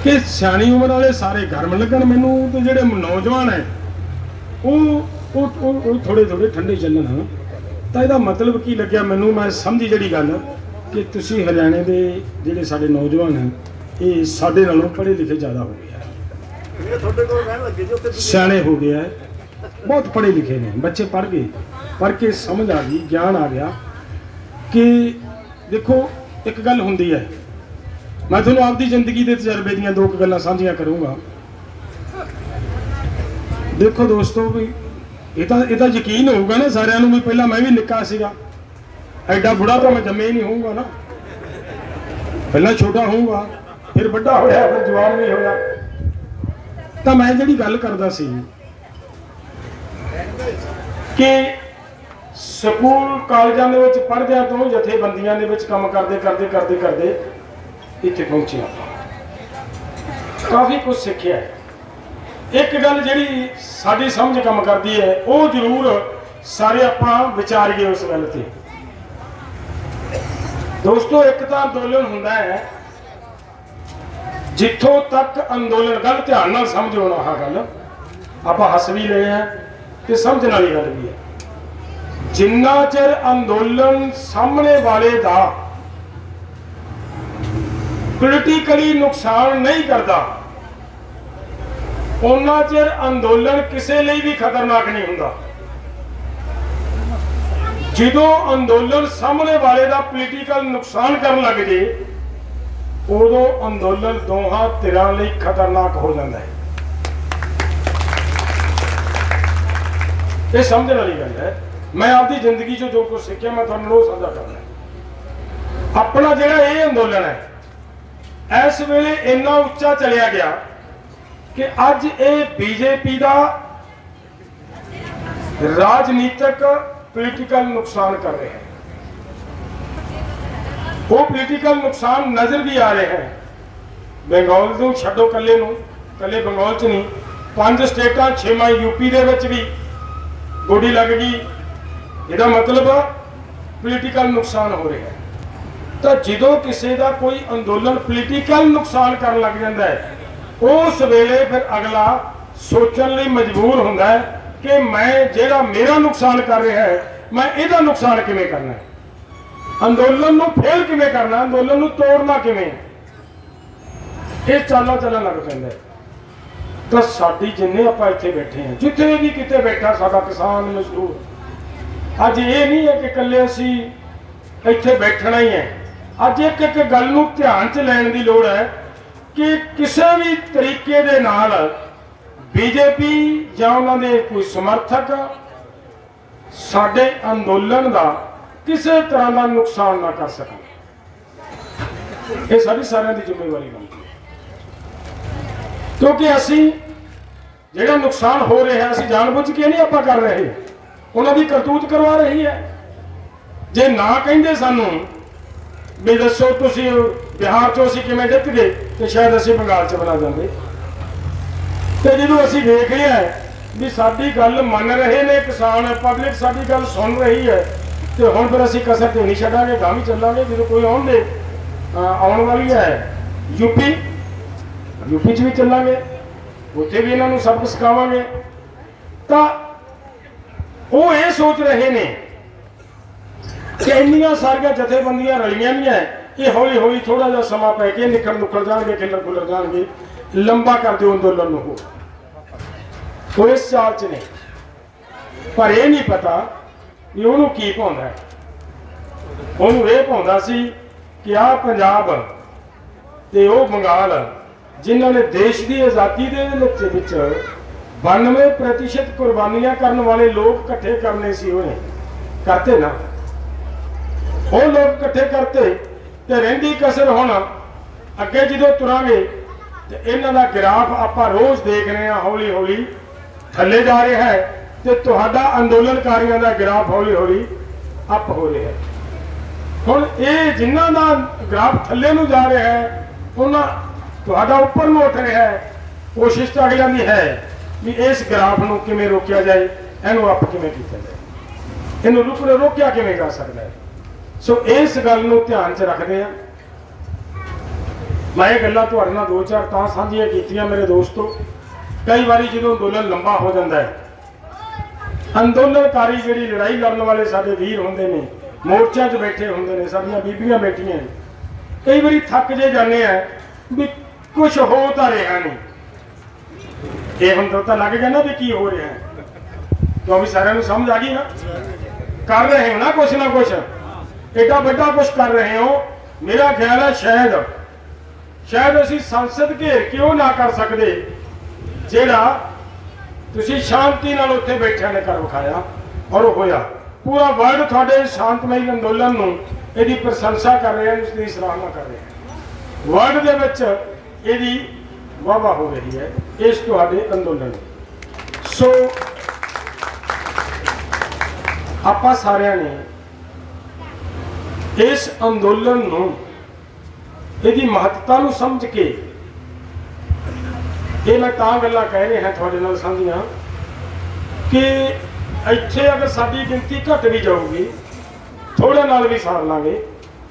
ਕਿ ਸਿਆਣੀ ਉਮਰ ਵਾਲੇ ਸਾਰੇ ਗਰਮ ਲੱਗਣ ਮੈਨੂੰ, ਤੇ ਜਿਹੜੇ ਨੌਜਵਾਨ ਹੈ ਉਹ ਥੋੜੇ ਠੰਡੇ ਚੱਲਣ। ਤਾਂ ਇਹਦਾ ਮਤਲਬ ਕੀ ਲੱਗਿਆ ਮੈਨੂੰ, ਮੈਂ ਸਮਝੀ ਜਿਹੜੀ ਗੱਲ ਕਿ ਤੁਸੀਂ ਹਰਿਆਣੇ ਦੇ ਜਿਹੜੇ ਸਾਡੇ ਨੌਜਵਾਨ ਹੈ ਇਹ ਸਾਡੇ ਨਾਲੋਂ ਪੜ੍ਹੇ ਲਿਖੇ ਜ਼ਿਆਦਾ ਹੋ ਗਏ, ਸਿਆਣੇ ਹੋ ਗਏ ਹੈ, ਬਹੁਤ ਪੜ੍ਹੇ ਲਿਖੇ ਨੇ ਬੱਚੇ, ਪੜ੍ਹ ਕੇ ਸਮਝ ਆ ਗਈ, ਗਿਆਨ ਆ ਗਿਆ ਕਿ ਦੇਖੋ ਇੱਕ ਗੱਲ ਹੁੰਦੀ ਹੈ। ਮੈਂ ਤੁਹਾਨੂੰ ਆਪਦੀ ਜ਼ਿੰਦਗੀ ਦੇ ਤਜਰਬੇ ਦੀਆਂ ਦੋ ਕੁ ਗੱਲਾਂ ਸਾਂਝੀਆਂ ਕਰੂੰਗਾ। ਦੇਖੋ ਦੋਸਤੋ, ਵੀ ਇਹ ਤਾਂ ਯਕੀਨ ਹੋਊਗਾ ਨਾ ਸਾਰਿਆਂ ਨੂੰ ਵੀ ਪਹਿਲਾਂ ਮੈਂ ਵੀ ਨਿੱਕਾ ਸੀਗਾ, ਐਡਾ ਬੁੜਾ ਤਾਂ ਮੈਂ ਜੰਮੇ ਹੀ ਨਹੀਂ ਹੋਊਗਾ ਨਾ। ਪਹਿਲਾਂ ਛੋਟਾ ਹੋਊਗਾ, ਫਿਰ ਵੱਡਾ ਹੋਇਆ, ਫਿਰ ਜਵਾਨ ਵੀ ਹੋਇਆ। ਤਾਂ ਮੈਂ ਜਿਹੜੀ ਗੱਲ ਕਰਦਾ ਸੀ ਕਿ ਸਕੂਲ ਕਾਲਜਾਂ ਦੇ ਵਿੱਚ ਪੜ੍ਹਦਿਆਂ ਤੋਂ ਜਥੇਬੰਦੀਆਂ ਦੇ ਵਿੱਚ ਕੰਮ ਕਰਦੇ ਇੱਥੇ ਪਹੁੰਚੇ ਆਪਾਂ, ਕਾਫੀ ਕੁਝ ਸਿੱਖਿਆ ਹੈ। ਇੱਕ ਗੱਲ ਜਿਹੜੀ ਸਾਡੀ ਸਮਝ ਕੰਮ ਕਰਦੀ ਹੈ ਉਹ ਜ਼ਰੂਰ ਸਾਰੇ ਆਪਾਂ ਵਿਚਾਰੀਏ ਉਸ ਗੱਲ ਤੇ। ਦੋਸਤੋ, ਇੱਕ ਤਾਂ ਅੰਦੋਲਨ ਹੁੰਦਾ ਹੈ ਜਿੱਥੋਂ ਤੱਕ ਅੰਦੋਲਨ, ਗੱਲ ਧਿਆਨ ਨਾਲ ਸਮਝੋ ਨਾ, ਆਹ ਗੱਲ ਆਪਾਂ ਹੱਸ ਵੀ ਰਹੇ ਹਾਂ ਤੇ ਸਮਝਣ ਵਾਲੀ ਗੱਲ ਵੀ ਹੈ। ਜਿੰਨਾ ਚਿਰ ਅੰਦੋਲਨ ਸਾਹਮਣੇ ਵਾਲੇ ਦਾ ਪੋਲੀਟੀਕਲੀ ਨੁਕਸਾਨ ਨਹੀਂ ਕਰਦਾ, ਉਹਨਾਂ ਚਿਰ ਅੰਦੋਲਨ ਕਿਸੇ ਲਈ ਵੀ ਖਤਰਨਾਕ ਨਹੀਂ ਹੁੰਦਾ। ਜਦੋਂ ਅੰਦੋਲਨ ਸਾਹਮਣੇ ਵਾਲੇ ਦਾ ਪੋਲੀਟੀਕਲ ਨੁਕਸਾਨ ਕਰਨ ਲੱਗ ਜੇ, ਉਦੋਂ ਅੰਦੋਲਨ ਦੋਹਾਂ ਧਿਰਾਂ ਲਈ ਖਤਰਨਾਕ ਹੋ ਜਾਂਦਾ ਹੈ। ਇਹ ਸਮਝਣ ਵਾਲੀ ਗੱਲ ਹੈ। ਮੈਂ ਆਪਦੀ ਜ਼ਿੰਦਗੀ 'ਚ ਜੋ ਕੁਝ ਸਿੱਖਿਆ ਮੈਂ ਤੁਹਾਨੂੰ ਉਹ ਸਾਂਝਾ ਕਰਨਾ। ਆਪਣਾ ਜਿਹੜਾ ਇਹ ਅੰਦੋਲਨ ਹੈ ਇਸ ਵੇਲੇ ਇੰਨਾ ਉੱਚਾ ਚਲਿਆ ਗਿਆ ਕਿ ਅੱਜ ਇਹ ਬੀਜੇਪੀ ਦਾ ਰਾਜਨੀਤਿਕ ਪੋਲੀਟੀਕਲ ਨੁਕਸਾਨ ਕਰ ਰਿਹਾ ਹੈ। ਉਹ ਪੋਲੀਟੀਕਲ ਨੁਕਸਾਨ ਨਜ਼ਰ ਵੀ ਆ ਰਿਹਾ ਹੈ। ਬੰਗਾਲ ਨੂੰ ਛੱਡੋ, ਕੱਲੇ ਬੰਗਾਲ 'ਚ ਨਹੀਂ, 5 ਸਟੇਟਾਂ 6ਵਾਂ ਯੂਪੀ ਦੇ ਵਿੱਚ ਵੀ ਗੋਡੀ ਲੱਗ ਗਈ। ਇਹਦਾ ਮਤਲਬ ਪੋਲੀਟੀਕਲ ਨੁਕਸਾਨ ਹੋ ਰਿਹਾ ਹੈ। ਤਾਂ ਜਦੋਂ ਕਿਸੇ ਦਾ ਕੋਈ ਅੰਦੋਲਨ ਪੋਲੀਟੀਕਲ ਨੁਕਸਾਨ ਕਰਨ ਲੱਗ ਜਾਂਦਾ ਹੈ, ਉਸ ਵੇਲੇ ਫਿਰ ਅਗਲਾ ਸੋਚਣ ਲਈ ਮਜਬੂਰ ਹੁੰਦਾ ਹੈ ਕਿ ਮੈਂ ਜਿਹੜਾ ਮੇਰਾ ਨੁਕਸਾਨ ਕਰ ਰਿਹਾ ਹੈ, ਮੈਂ ਇਹਦਾ ਨੁਕਸਾਨ ਕਿਵੇਂ ਕਰਨਾ ਹੈ, ਅੰਦੋਲਨ ਨੂੰ ਫੇਲ ਕਿਵੇਂ ਕਰਨਾ, ਅੰਦੋਲਨ ਨੂੰ ਤੋੜਨਾ ਕਿਵੇਂ। ਇਹ ਚਾਲਾਂ ਚੱਲਣ ਲੱਗ ਪੈਂਦਾ ਹੈ। ਤਾਂ ਸਾਡੀ ਜਿੰਨੇ ਆਪਾਂ ਇੱਥੇ ਬੈਠੇ ਹਾਂ, ਜਿੱਥੇ ਵੀ ਕਿਤੇ ਬੈਠਾ ਸਾਡਾ ਕਿਸਾਨ ਮਜ਼ਦੂਰ, ਅੱਜ ਇਹ ਨਹੀਂ ਹੈ ਕਿ ਇਕੱਲੇ ਅਸੀਂ ਇੱਥੇ ਬੈਠਣਾ ਹੀ ਹੈ। ਅੱਜ ਇੱਕ ਗੱਲ ਨੂੰ ਧਿਆਨ 'ਚ ਲੈਣ ਦੀ ਲੋੜ ਹੈ ਕਿ ਕਿਸੇ ਵੀ ਤਰੀਕੇ ਦੇ ਨਾਲ ਬੀਜੇਪੀ ਜਾਂ ਉਹਨਾਂ ਦੇ ਕੋਈ ਸਮਰਥਕ ਸਾਡੇ ਅੰਦੋਲਨ ਦਾ ਕਿਸੇ ਤਰ੍ਹਾਂ ਦਾ ਨੁਕਸਾਨ ਨਾ ਕਰ ਸਕਣ। ਇਹ ਸਾਡੀ ਸਾਰਿਆਂ ਦੀ ਜ਼ਿੰਮੇਵਾਰੀ ਬਣਦੀ ਹੈ, ਕਿਉਂਕਿ ਅਸੀਂ ਜਿਹੜਾ ਨੁਕਸਾਨ ਹੋ ਰਿਹਾ ਅਸੀਂ ਜਾਣਬੁੱਝ ਕੇ ਨਹੀਂ ਆਪਾਂ ਕਰ ਰਹੇ, ਉਹਨਾਂ ਦੀ ਕਰਤੂਤ ਕਰਵਾ ਰਹੀ ਹੈ। ਜੇ ਨਾ ਕਹਿੰਦੇ ਸਾਨੂੰ ਵੀ ਦੱਸੋ ਤੁਸੀਂ ਬਿਹਾਰ 'ਚੋਂ ਅਸੀਂ ਕਿਵੇਂ ਜਿੱਤ ਗਏ, ਤੇ ਸ਼ਾਇਦ ਅਸੀਂ ਬੰਗਾਲ 'ਚ ਬਣਾ ਜਾਂਦੇ। ਤੇ ਜਦੋਂ ਅਸੀਂ ਵੇਖ ਲਿਆ ਵੀ ਸਾਡੀ ਗੱਲ ਮੰਨ ਰਹੇ ਨੇ ਕਿਸਾਨ, ਪਬਲਿਕ ਸਾਡੀ ਗੱਲ ਸੁਣ ਰਹੀ ਹੈ, ਤੇ ਹੁਣ ਫਿਰ ਅਸੀਂ ਕਸਰ ਤੇ ਨਹੀਂ ਛੱਡਾਂਗੇ, ਗਾਂ ਵੀ ਚੱਲਾਂਗੇ। ਜਦੋਂ ਕੋਈ ਆਉਣ ਵਾਲੀ ਹੈ ਯੂਪੀ 'ਚ ਵੀ ਚੱਲਾਂਗੇ, ਉੱਥੇ ਵੀ ਇਹਨਾਂ ਨੂੰ ਸਬਕ ਸਿਖਾਵਾਂਗੇ। ਤਾਂ ਉਹ ਇਹ ਸੋਚ ਰਹੇ ਨੇ ਕਿ ਇੰਨੀਆਂ ਸਾਰੀਆਂ ਜਥੇਬੰਦੀਆਂ ਰਲੀਆਂ ਵੀ ਹੈ, ਇਹ ਹੌਲੀ ਹੌਲੀ ਥੋੜਾ ਜਿਹਾ ਸਮਾਂ ਪੈ ਕੇ ਨਿਕਲ ਜਾਣਗੇ, ਖੁੱਲਰ ਜਾਣਗੇ, ਲੰਬਾ ਕਰ ਦਿਓ ਅੰਦੋਲਨ ਨੂੰ। ਉਹ ਇਸ ਚਾਲ 'ਚ ਨੇ, ਪਰ ਇਹ ਨਹੀਂ ਪਤਾ ਵੀ ਉਹਨੂੰ ਕੀ ਭਾਉਂਦਾ ਹੈ। ਉਹਨੂੰ ਇਹ ਭਾਉਂਦਾ ਸੀ ਕਿ ਆਹ ਪੰਜਾਬ ਤੇ ਉਹ ਬੰਗਾਲ ਜਿਨ੍ਹਾਂ ਨੇ ਦੇਸ਼ ਦੀ ਆਜ਼ਾਦੀ ਦੇ ਵਿੱਚ 92% ਕੁਰਬਾਨੀਆਂ ਕਰਨ ਵਾਲੇ ਲੋਕ ਇਕੱਠੇ ਕਰਨੇ ਸੀ, ਉਹਨੇ ਕਰਤੇ ਨਾ। ਉਹ ਲੋਕ ਇਕੱਠੇ ਕਰਤੇ ਤੇ ਰਹਿੰਦੀ ਕਸਰ ਹੁਣ ਅੱਗੇ ਜਦੋਂ ਤੁਰਾਂਗੇ ਤੇ ਇਹਨਾਂ ਦਾ ਗ੍ਰਾਫ ਆਪਾਂ ਰੋਜ਼ ਦੇਖ ਰਹੇ ਹਾਂ ਹੌਲੀ ਹੌਲੀ ਥੱਲੇ ਜਾ ਰਿਹਾ ਹੈ ਤੇ ਤੁਹਾਡਾ ਅੰਦੋਲਨਕਾਰੀਆਂ ਦਾ ਗ੍ਰਾਫ ਹੌਲੀ ਹੌਲੀ ਅਪ ਹੋ ਰਿਹਾ ਹੈ। ਹੁਣ ਇਹ ਜਿਨ੍ਹਾਂ ਦਾ ਗ੍ਰਾਫ ਥੱਲੇ ਨੂੰ ਜਾ ਰਿਹਾ ਹੈ ਉਹਨਾਂ ਤੁਹਾਡਾ ਉੱਪਰ ਨੂੰ ਉੱਠ ਰਿਹਾ ਹੈ। ਕੋਸ਼ਿਸ਼ ਤਾਂ ਅਗਲਿਆਂ ਦੀ ਹੈ ਵੀ ਇਸ ਗ੍ਰਾਫ ਨੂੰ ਕਿਵੇਂ ਰੋਕਿਆ ਜਾਏ, ਇਹਨੂੰ ਅਪ ਕਿਵੇਂ ਕੀਤਾ ਜਾਏ, ਇਹਨੂੰ ਰੋਕਿਆ ਕਿਵੇਂ ਜਾ ਸਕਦਾ ਹੈ। ਸੋ ਇਸ ਗੱਲ ਨੂੰ ਧਿਆਨ 'ਚ ਰੱਖਦੇ ਆ। ਮੈਂ ਇਹ ਗੱਲਾਂ ਤੁਹਾਡੇ ਨਾਲ ਦੋ ਚਾਰ ਤਾਂ ਸਾਂਝੀਆਂ ਕੀਤੀਆਂ ਮੇਰੇ ਦੋਸਤੋ। ਕਈ ਵਾਰੀ ਜਦੋਂ ਅੰਦੋਲਨ ਲੰਬਾ ਹੋ ਜਾਂਦਾ ਹੈ, ਅੰਦੋਲਨਕਾਰੀ ਜਿਹੜੀ ਲੜਾਈ ਲੜਨ ਵਾਲੇ ਸਾਡੇ ਵੀਰ ਹੁੰਦੇ ਨੇ, ਮੋਰਚਿਆਂ 'ਚ ਬੈਠੇ ਹੁੰਦੇ ਨੇ, ਸਾਡੀਆਂ ਬੀਬੀਆਂ ਬੈਠੀਆਂ, ਕਈ ਵਾਰੀ ਥੱਕ ਜੇ ਜਾਂਦੇ ਆ ਵੀ ਕੁਝ ਹੋ ਤਾਂ ਰਿਹਾ ਨਹੀਂ। ਇਹ ਹੁਣ ਤਾਂ ਲੱਗ ਗਿਆ ਨਾ ਵੀ ਕੀ ਹੋ ਰਿਹਾ ਹੈ, ਕਿਉਂਕਿ ਸਾਰਿਆਂ ਨੂੰ ਸਮਝ ਆ ਗਈ ਨਾ। ਕਰ ਰਹੇ ਹੋ ਨਾ ਕੁਛ ਏਡਾ ਵੱਡਾ ਕੁਛ ਕਰ ਰਹੇ ਹੋ। ਮੇਰਾ ਖਿਆਲ ਹੈ ਸ਼ਾਇਦ ਅਸੀਂ ਸੰਸਦ ਘੇਰ ਕਿਉਂ ਨਾ ਕਰ ਸਕਦੇ ਜਿਹੜਾ ਤੁਸੀਂ ਸ਼ਾਂਤੀ ਨਾਲ ਉੱਥੇ ਬੈਠਿਆਂ ਨੇ ਕਰ ਵਿਖਾਇਆ ਔਰ ਉਹ ਹੋਇਆ। ਪੂਰਾ ਵਰਲਡ ਤੁਹਾਡੇ ਸ਼ਾਂਤਮਈ ਅੰਦੋਲਨ ਨੂੰ ਇਹਦੀ ਪ੍ਰਸ਼ੰਸਾ ਕਰ ਰਿਹਾ, ਉਸ ਦੀ ਸਰਾਹਨਾ ਕਰ ਰਿਹਾ। ਵਰਲਡ ਦੇ ਵਿੱਚ ਇਹਦੀ ਵਾਹਵਾ ਹੋ ਰਹੀ ਹੈ ਇਸ ਤੁਹਾਡੇ ਅੰਦੋਲਨ। ਸੋ ਆਪਾਂ ਸਾਰਿਆਂ ਨੇ ਇਸ ਅੰਦੋਲਨ ਨੂੰ, ਇਹਦੀ ਮਹੱਤਤਾ ਨੂੰ ਸਮਝ ਕੇ, ਇਹ ਮੈਂ ਤਾਂ ਗੱਲਾਂ ਕਹਿ ਰਿਹਾ ਤੁਹਾਡੇ ਨਾਲ ਸਾਂਝੀਆਂ ਕਿ ਇੱਥੇ ਅਗਰ ਸਾਡੀ ਗਿਣਤੀ ਘਟ ਵੀ ਜਾਊਗੀ, ਥੋੜੇ ਨਾਲ ਵੀ ਸਾਰ ਲਾਂਗੇ,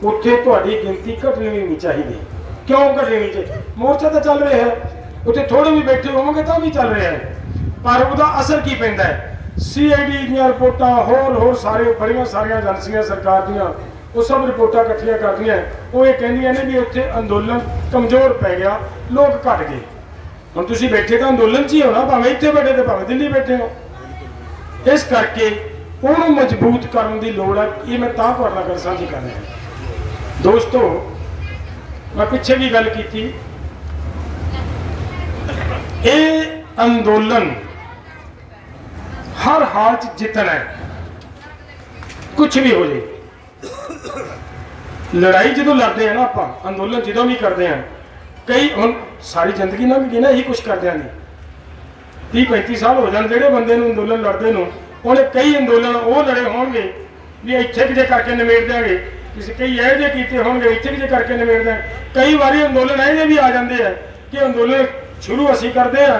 ਉੱਥੇ ਤੁਹਾਡੀ ਗਿਣਤੀ ਘਟਣੀ ਨਹੀਂ ਚਾਹੀਦੀ। ਕਿਉਂ ਘਟਣੀ ਨਹੀਂ ਚਾਹੀਦੀ? ਮੋਰਚਾ ਤਾਂ ਚੱਲ ਰਿਹਾ ਹੈ, ਉੱਥੇ ਥੋੜੇ ਵੀ ਬੈਠੇ ਹੋਵਾਂਗੇ ਤਾਂ ਵੀ ਚੱਲ ਰਿਹਾ ਹੈ, ਪਰ ਉਹਦਾ ਅਸਰ ਕੀ ਪੈਂਦਾ ਹੈ? CID ਦੀਆਂ ਰਿਪੋਰਟਾਂ, ਹੋਰ ਸਾਰੇ ਬੜੀਆਂ ਸਾਰੀਆਂ ਏਜੰਸੀਆਂ ਸਰਕਾਰ ਦੀਆਂ, ਉਹ ਸਭ ਰਿਪੋਰਟਾਂ ਇਕੱਠੀਆਂ ਕਰਦੀਆਂ, ਉਹ ਇਹ ਕਹਿੰਦੀਆਂ ਨੇ ਵੀ ਉੱਥੇ ਅੰਦੋਲਨ ਕਮਜ਼ੋਰ ਪੈ ਗਿਆ, ਲੋਕ ਘਟ ਗਏ। ਹੁਣ ਤੁਸੀਂ ਬੈਠੇ ਤਾਂ ਅੰਦੋਲਨ 'ਚ ਹੀ ਹੋ ਨਾ, ਭਾਵੇਂ ਇੱਥੇ ਬੈਠੇ ਤੇ ਭਾਵੇਂ ਦਿੱਲੀ ਬੈਠੇ ਹੋ। ਇਸ ਕਰਕੇ ਉਹਨੂੰ ਮਜ਼ਬੂਤ ਕਰਨ ਦੀ ਲੋੜ ਹੈ। ਇਹ ਮੈਂ ਤਾਂ ਤੁਹਾਡੇ ਨਾਲ ਗੱਲ ਸਾਂਝੀ ਕਰ ਰਿਹਾ। ਦੋਸਤੋ, ਮੈਂ ਪਿੱਛੇ ਵੀ ਗੱਲ ਕੀਤੀ, ਇਹ ਅੰਦੋਲਨ ਹਰ ਹਾਲ 'ਚ ਜਿੱਤਣਾ ਹੈ, ਕੁਛ ਵੀ ਹੋ ਜਾਏ। ਲੜਾਈ ਜਦੋਂ ਲੜਦੇ ਆ ਨਾ ਆਪਾਂ, ਅੰਦੋਲਨ ਜਦੋਂ ਵੀ ਕਰਦੇ ਆ, ਕਈ ਹੁਣ ਸਾਰੀ ਜ਼ਿੰਦਗੀ ਨਾ ਵੀ ਨਾ ਇਹੀ ਕੁਛ ਕਰਦਿਆਂ ਦੀ 30-35 ਸਾਲ ਹੋ ਜਾਣ ਜਿਹੜੇ ਬੰਦੇ ਨੂੰ ਅੰਦੋਲਨ ਲੜਦੇ ਨੂੰ, ਉਹਨੇ ਕਈ ਅੰਦੋਲਨ ਉਹ ਲੜੇ ਹੋਣਗੇ ਵੀ ਇੱਥੇ ਕਿਤੇ ਕਰਕੇ ਨਿਬੇੜ ਦਿਆਂਗੇ, ਕਿਸੇ ਕਈ ਇਹੋ ਜਿਹੇ ਕੀਤੇ ਹੋਣਗੇ ਇੱਥੇ ਕਿਤੇ ਕਰਕੇ ਨਿਬੇੜ ਦਿਆਂਗੇ। ਕਈ ਵਾਰੀ ਅੰਦੋਲਨ ਇਹੋ ਜਿਹੇ ਵੀ ਆ ਜਾਂਦੇ ਆ ਕਿ ਅੰਦੋਲਨ ਸ਼ੁਰੂ ਅਸੀਂ ਕਰਦੇ ਆ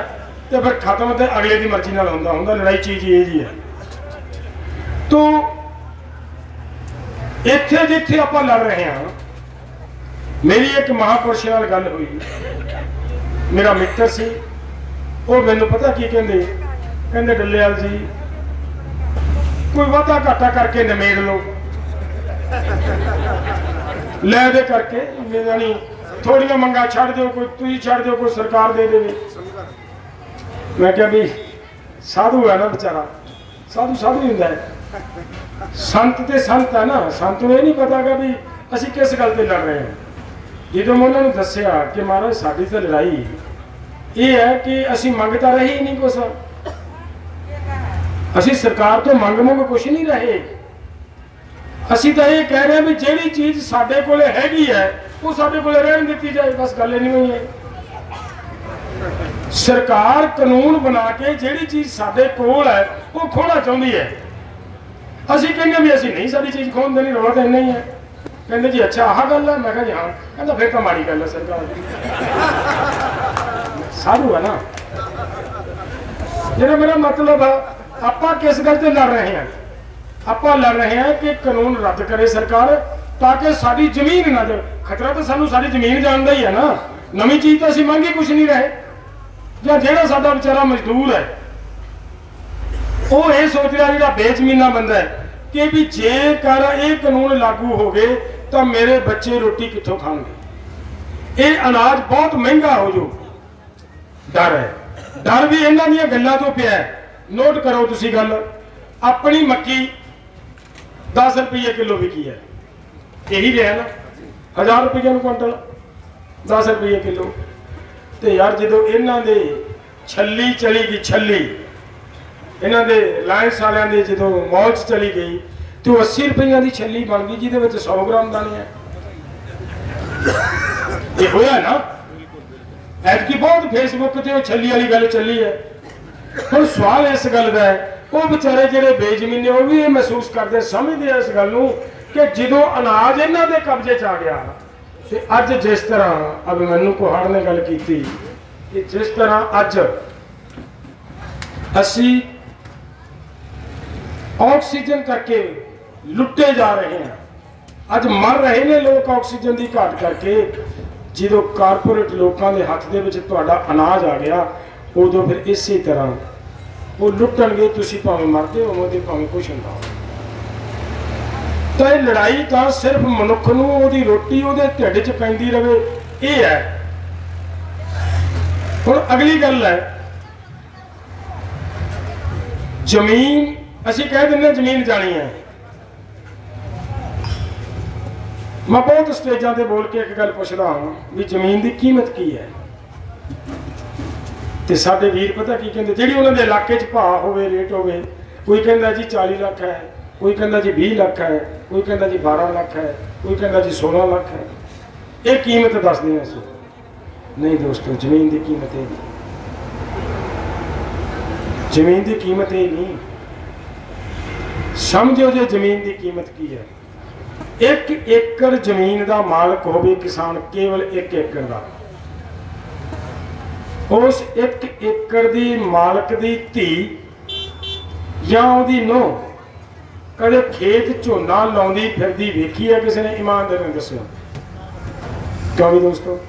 ਤੇ ਫਿਰ ਖਤਮ ਤੇ ਅਗਲੇ ਦੀ ਮਰਜ਼ੀ ਨਾਲ ਹੁੰਦਾ। ਲੜਾਈ ਚੀਜ਼ ਇਹ ਜੀ ਹੈ। ਤੋ ਇੱਥੇ ਜਿੱਥੇ ਆਪਾਂ ਲੜ ਰਹੇ ਹਾਂ, ਮੇਰੀ ਇੱਕ ਮਹਾਪੁਰਸ਼ ਨਾਲ ਗੱਲ ਹੋਈ, ਮੇਰਾ ਮਿੱਤਰ ਸੀ, ਉਹ ਮੈਨੂੰ ਪਤਾ ਕੀ ਕਹਿੰਦੇ ਡੱਲੇਵਾਲ ਜੀ ਕੋਈ ਵਾਧਾ ਘਾਟਾ ਕਰਕੇ ਨਿਮੇੜ ਲਓ, ਲੈ ਦੇ ਕਰਕੇ ਯਾਨੀ ਥੋੜੀਆਂ ਮੰਗਾਂ ਛੱਡ ਦਿਓ, ਕੋਈ ਤੁਸੀਂ ਛੱਡ ਦਿਓ, ਕੋਈ ਸਰਕਾਰ ਦੇ ਦੇਵੇ। ਮੈਂ ਕਿਹਾ ਵੀ ਸਾਧੂ ਹੈ ਨਾ ਵਿਚਾਰਾ, ਸਾਧੂ ਹੀ ਹੁੰਦਾ ਹੈ, ਸੰਤ ਤੇ ਸੰਤ ਹੈ ਨਾ, ਸੰਤ ਨੂੰ ਇਹ ਨਹੀਂ ਪਤਾਗਾ ਵੀ ਅਸੀਂ ਕਿਸ ਗੱਲ ਤੇ ਲੜ ਰਹੇ ਹਾਂ। ਜਦੋਂ ਮੈਂ ਉਹਨਾਂ ਨੂੰ ਦੱਸਿਆ ਕਿ ਮਹਾਰਾਜ ਸਾਡੀ ਤਾਂ ਲੜਾਈ ਇਹ ਹੈ ਕਿ ਅਸੀਂ ਮੰਗ ਤਾਂ ਰਹੇ ਹੀ ਨਹੀਂ ਕੁਛ, ਅਸੀਂ ਸਰਕਾਰ ਤੋਂ ਮੰਗ ਕੁਛ ਨਹੀਂ ਰਹੇ, ਅਸੀਂ ਤਾਂ ਇਹ ਕਹਿ ਰਹੇ ਹਾਂ ਵੀ ਜਿਹੜੀ ਚੀਜ਼ ਸਾਡੇ ਕੋਲ ਹੈਗੀ ਹੈ ਉਹ ਸਾਡੇ ਕੋਲ ਰਹਿਣ ਦਿੱਤੀ ਜਾਏ, ਬਸ ਗੱਲ ਨਹੀਂ ਹੋਈ ਹੈ। ਸਰਕਾਰ ਕਾਨੂੰਨ ਬਣਾ ਕੇ ਜਿਹੜੀ ਚੀਜ਼ ਸਾਡੇ ਕੋਲ ਹੈ ਉਹ ਖੋਣਾ ਚਾਹੁੰਦੀ ਹੈ। ਅਸੀਂ ਕਹਿੰਦੇ ਵੀ ਅਸੀਂ ਨਹੀਂ ਸਾਡੀ ਚੀਜ਼ ਖੋਣ ਦੇਣੀ, ਰੌਲਾ ਤਾਂ ਇੰਨਾ ਹੀ ਹੈ। ਕਹਿੰਦੇ ਜੀ ਅੱਛਾ ਆਹ ਗੱਲ ਹੈ? ਮੈਂ ਕਿਹਾ ਜੀ ਹਾਂ। ਕਹਿੰਦਾ ਫਿਰ ਤਾਂ ਮਾੜੀ ਗੱਲ ਹੈ ਸਰਕਾਰ ਦੀ, ਸਾਧੂ ਹੈ ਨਾ। ਜਿਹੜਾ ਮੇਰਾ ਮਤਲਬ ਹੈ, ਆਪਾਂ ਕਿਸ ਗੱਲ ਤੇ ਲੜ ਰਹੇ ਹਾਂ? ਆਪਾਂ ਲੜ ਰਹੇ ਹਾਂ ਕਿ ਕਾਨੂੰਨ ਰੱਦ ਕਰੇ ਸਰਕਾਰ, ਤਾਂ ਕਿ ਸਾਡੀ ਜ਼ਮੀਨ ਨਾ ਜਾਏ। ਖਤਰਾ ਤਾਂ ਸਾਨੂੰ ਸਾਡੀ ਜ਼ਮੀਨ ਜਾਣ ਦਾ ਹੀ ਹੈ ਨਾ, ਨਵੀਂ ਚੀਜ਼ ਤਾਂ ਅਸੀਂ ਮੰਗੀ ਕੁਛ ਨਹੀਂ ਰਹੇ। ਜਾਂ ਜਿਹੜਾ ਸਾਡਾ ਵਿਚਾਰਾ ਮਜ਼ਦੂਰ ਹੈ ਉਹ ਇਹ ਸੋਚ ਰਿਹਾ, ਜਿਹੜਾ ਬੇਜ਼ਮੀਨਾ ਬੰਦਾ ਹੈ, ਕਿ ਵੀ ਜੇਕਰ ਇਹ ਕਾਨੂੰਨ ਲਾਗੂ ਹੋ ਗਏ ਤਾਂ ਮੇਰੇ ਬੱਚੇ ਰੋਟੀ ਕਿੱਥੋਂ ਖਾਣਗੇ, ਇਹ ਅਨਾਜ ਬਹੁਤ ਮਹਿੰਗਾ ਹੋ ਜਾਊ। ਡਰ ਹੈ, ਡਰ ਵੀ ਇਹਨਾਂ ਦੀਆਂ ਗੱਲਾਂ ਤੋਂ ਪਿਆ। ਨੋਟ ਕਰੋ ਤੁਸੀਂ ਗੱਲ, ਆਪਣੀ ਮੱਕੀ 10 ਰੁਪਏ ਕਿਲੋ ਵਿਕੀ ਹੈ, ਇਹੀ ਰਿਹਾ ਨਾ, 1000 ਰੁਪਏ ਨੂੰ ਕੁਇੰਟਲ, 10 ਰੁਪਏ ਕਿਲੋ। ਤੇ ਯਾਰ ਜਦੋਂ ਇਹਨਾਂ ਦੇ ਛੱਲੀ ਚਲੀ ਗਈ, ਛੱਲੀ ਇਹਨਾਂ ਦੇ ਰਿਲਾਇੰਸ ਵਾਲਿਆਂ ਦੇ ਜਦੋਂ ਮੌਲ 'ਚ ਚਲੀ ਗਈ ਤੇ ਉਹ 80 ਰੁਪਈਆਂ ਦੀ ਛੱਲੀ ਬਣ ਗਈ, ਜਿਹਦੇ ਵਿੱਚ 100 ਗ੍ਰਾਮ ਦਾਣੇ ਹੈ। ਇਹ ਹੋਇਆ ਨਾ, ਐਤਕੀ ਬਹੁਤ ਫੇਸਬੁੱਕ ਤੇ ਉਹ ਛੱਲੀ ਵਾਲੀ ਗੱਲ ਚੱਲੀ ਹੈ। ਹੁਣ ਸਵਾਲ ਇਸ ਗੱਲ ਦਾ ਹੈ, ਉਹ ਵਿਚਾਰੇ ਜਿਹੜੇ ਬੇਜ਼ਮੀਨੇ ਉਹ ਵੀ ਇਹ ਮਹਿਸੂਸ ਕਰਦੇ, ਸਮਝਦੇ ਆ ਇਸ ਗੱਲ ਨੂੰ ਕਿ ਜਦੋਂ ਅਨਾਜ ਇਹਨਾਂ ਦੇ ਕਬਜ਼ੇ 'ਚ ਆ ਗਿਆ ਤੇ ਅੱਜ ਜਿਸ ਤਰ੍ਹਾਂ ਅਭਿਮਨੂ ਕੁਹਾੜ ਨੇ ਗੱਲ ਕੀਤੀ ਕਿ ਜਿਸ ਤਰ੍ਹਾਂ ਅੱਜ ਅਸੀਂ ਆਕਸੀਜਨ ਕਰਕੇ ਲੁੱਟੇ ਜਾ ਰਹੇ ਹਾਂ, ਅੱਜ ਮਰ ਰਹੇ ਨੇ ਲੋਕ ਆਕਸੀਜਨ ਦੀ ਘਾਟ ਕਰਕੇ। ਜਦੋਂ ਕਾਰਪੋਰੇਟ ਲੋਕਾਂ ਦੇ ਹੱਥ ਦੇ ਵਿੱਚ ਤੁਹਾਡਾ ਅਨਾਜ ਆ ਗਿਆ, ਉਦੋਂ ਫਿਰ ਇਸੇ ਤਰ੍ਹਾਂ ਉਹ ਲੁੱਟਣਗੇ, ਤੁਸੀਂ ਭਾਵੇਂ ਮਰਦੇ ਹੋਵੋ ਤੇ ਭਾਵੇਂ ਕੁਛ ਹੁੰਦਾ ਹੋਵੇ। ਤਾਂ ਇਹ ਲੜਾਈ ਤਾਂ ਸਿਰਫ ਮਨੁੱਖ ਨੂੰ ਉਹਦੀ ਰੋਟੀ ਉਹਦੇ ਢਿੱਡ 'ਚ ਪੈਂਦੀ ਰਵੇ, ਇਹ ਹੈ। ਹੁਣ ਅਗਲੀ ਗੱਲ ਹੈ, ਜ਼ਮੀਨ ਅਸੀਂ ਕਹਿ ਦਿੰਦੇ ਜ਼ਮੀਨ ਜਾਣੀ ਹੈ। ਮੈਂ ਬਹੁਤ ਸਟੇਜਾਂ ਤੇ ਬੋਲ ਕੇ ਇੱਕ ਗੱਲ ਪੁੱਛਦਾ ਹਾਂ ਵੀ ਜ਼ਮੀਨ ਦੀ ਕੀਮਤ ਕੀ ਹੈ, ਤੇ ਸਾਡੇ ਵੀਰ ਪਤਾ ਕੀ ਕਹਿੰਦੇ, ਜਿਹੜੀ ਉਹਨਾਂ ਦੇ ਇਲਾਕੇ 'ਚ ਭਾਅ ਹੋਵੇ, ਰੇਟ ਹੋਵੇ, ਕੋਈ ਕਹਿੰਦਾ ਜੀ 40 ਲੱਖ ਹੈ, ਕੋਈ ਕਹਿੰਦਾ ਜੀ 20 ਲੱਖ ਹੈ, ਕੋਈ ਕਹਿੰਦਾ ਜੀ 12 ਲੱਖ ਹੈ, ਕੋਈ ਕਹਿੰਦਾ ਜੀ 16 ਲੱਖ ਹੈ। ਇਹ ਕੀਮਤ ਦੱਸਦੇ ਹਾਂ ਅਸੀਂ। ਨਹੀਂ ਦੋਸਤੋ, ਜ਼ਮੀਨ ਦੀ ਕੀਮਤ ਇਹ ਨਹੀਂ, ਜ਼ਮੀਨ ਦੀ ਕੀਮਤ ਇਹ ਨਹੀਂ। ਸਮਝੋ ਜੇ ਜ਼ਮੀਨ ਦੀ ਕੀਮਤ ਕੀ ਹੈ। 1 ਏਕੜ ਜ਼ਮੀਨ ਦਾ ਮਾਲਕ ਹੋਵੇ ਕਿਸਾਨ, ਕੇਵਲ 1 ਏਕੜ ਦਾ, ਉਸ 1 ਏਕੜ ਦੀ ਮਾਲਕ ਦੀ ਧੀ ਜਾਂ ਉਹਦੀ ਨੂੰਹ ਕਦੇ ਖੇਤ ਝੋਨਾ ਲਾਉਂਦੀ ਫਿਰਦੀ ਵੇਖੀ ਹੈ ਕਿਸੇ ਨੇ? ਇਮਾਨਦਾਰੀ ਨਾਲ ਦੱਸਿਓ ਕਿਉਂ ਵੀ ਦੋਸਤੋ?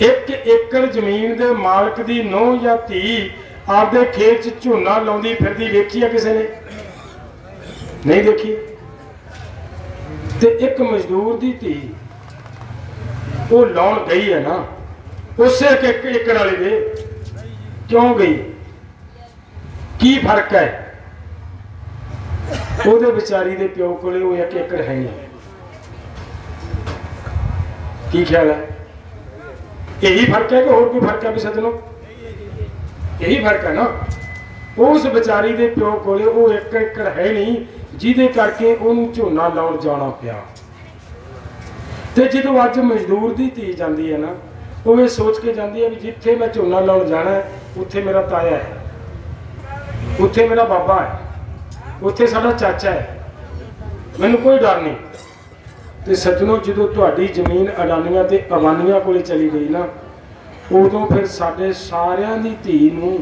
1 ਏਕੜ ਜ਼ਮੀਨ ਦੇ ਮਾਲਕ ਦੀ ਨੂੰਹ ਜਾਂ ਧੀ ਆਪਦੇ ਖੇਤ 'ਚ ਝੋਨਾ ਲਾਉਂਦੀ ਫਿਰਦੀ ਵੇਖੀ ਹੈ ਕਿਸੇ ਨੇ? ਨਹੀਂ ਦੇਖੀ। ਤੇ ਇੱਕ ਮਜ਼ਦੂਰ ਦੀ ਧੀ ਉਹ ਲਾਉਣ ਗਈ ਹੈ ਨਾ, ਉਸੇ 1 ਏਕੜ ਵਾਲੇ ਦੇ ਕਿਉਂ ਗਈ? ਕੀ ਫਰਕ ਹੈ? ਉਹਦੇ ਵਿਚਾਰੀ ਦੇ ਪਿਓ ਕੋਲੇ ਉਹ 1 ਏਕੜ ਹੈ ਨਹੀਂ। ਕੀ ਖਿਆਲ ਹੈ? ਇਹੀ ਫਰਕ ਹੈ ਕਿ ਹੋਰ ਕੋਈ ਫਰਕ ਹੈ ਵੀ ਸੱਜਣੋ? ਇਹੀ ਫਰਕ ਹੈ ਨਾ। ਉਸ ਵਿਚਾਰੀ ਦੇ ਪਿਓ ਕੋਲੇ ਉਹ 1 ਏਕੜ ਹੈ ਨਹੀਂ, ਜਿਹਦੇ ਕਰਕੇ ਉਹਨੂੰ ਝੋਨਾ ਲਾਉਣ ਜਾਣਾ ਪਿਆ। ਤੇ ਜਦੋਂ ਅੱਜ ਮਜ਼ਦੂਰ ਦੀ ਧੀ ਜਾਂਦੀ ਹੈ ਨਾ, ਉਹ ਇਹ ਸੋਚ ਕੇ ਜਾਂਦੀ ਹੈ ਵੀ ਜਿੱਥੇ ਮੈਂ ਝੋਨਾ ਲਾਉਣ ਜਾਣਾ ਉੱਥੇ ਮੇਰਾ ਤਾਇਆ ਹੈ, ਉੱਥੇ ਮੇਰਾ ਬਾਬਾ ਹੈ, ਉੱਥੇ ਸਾਡਾ ਚਾਚਾ ਹੈ, ਮੈਨੂੰ ਕੋਈ ਡਰ ਨਹੀਂ। ਤੇ ਸੱਜਣੋ, ਜਦੋਂ ਤੁਹਾਡੀ ਜ਼ਮੀਨ ਅਡਾਨੀਆਂ ਤੇ ਅਬਾਨੀਆਂ ਕੋਲੇ ਚਲੀ ਗਈ ਨਾ, ਉਦੋਂ ਫਿਰ ਸਾਡੇ ਸਾਰਿਆਂ ਦੀ ਧੀ ਨੂੰ,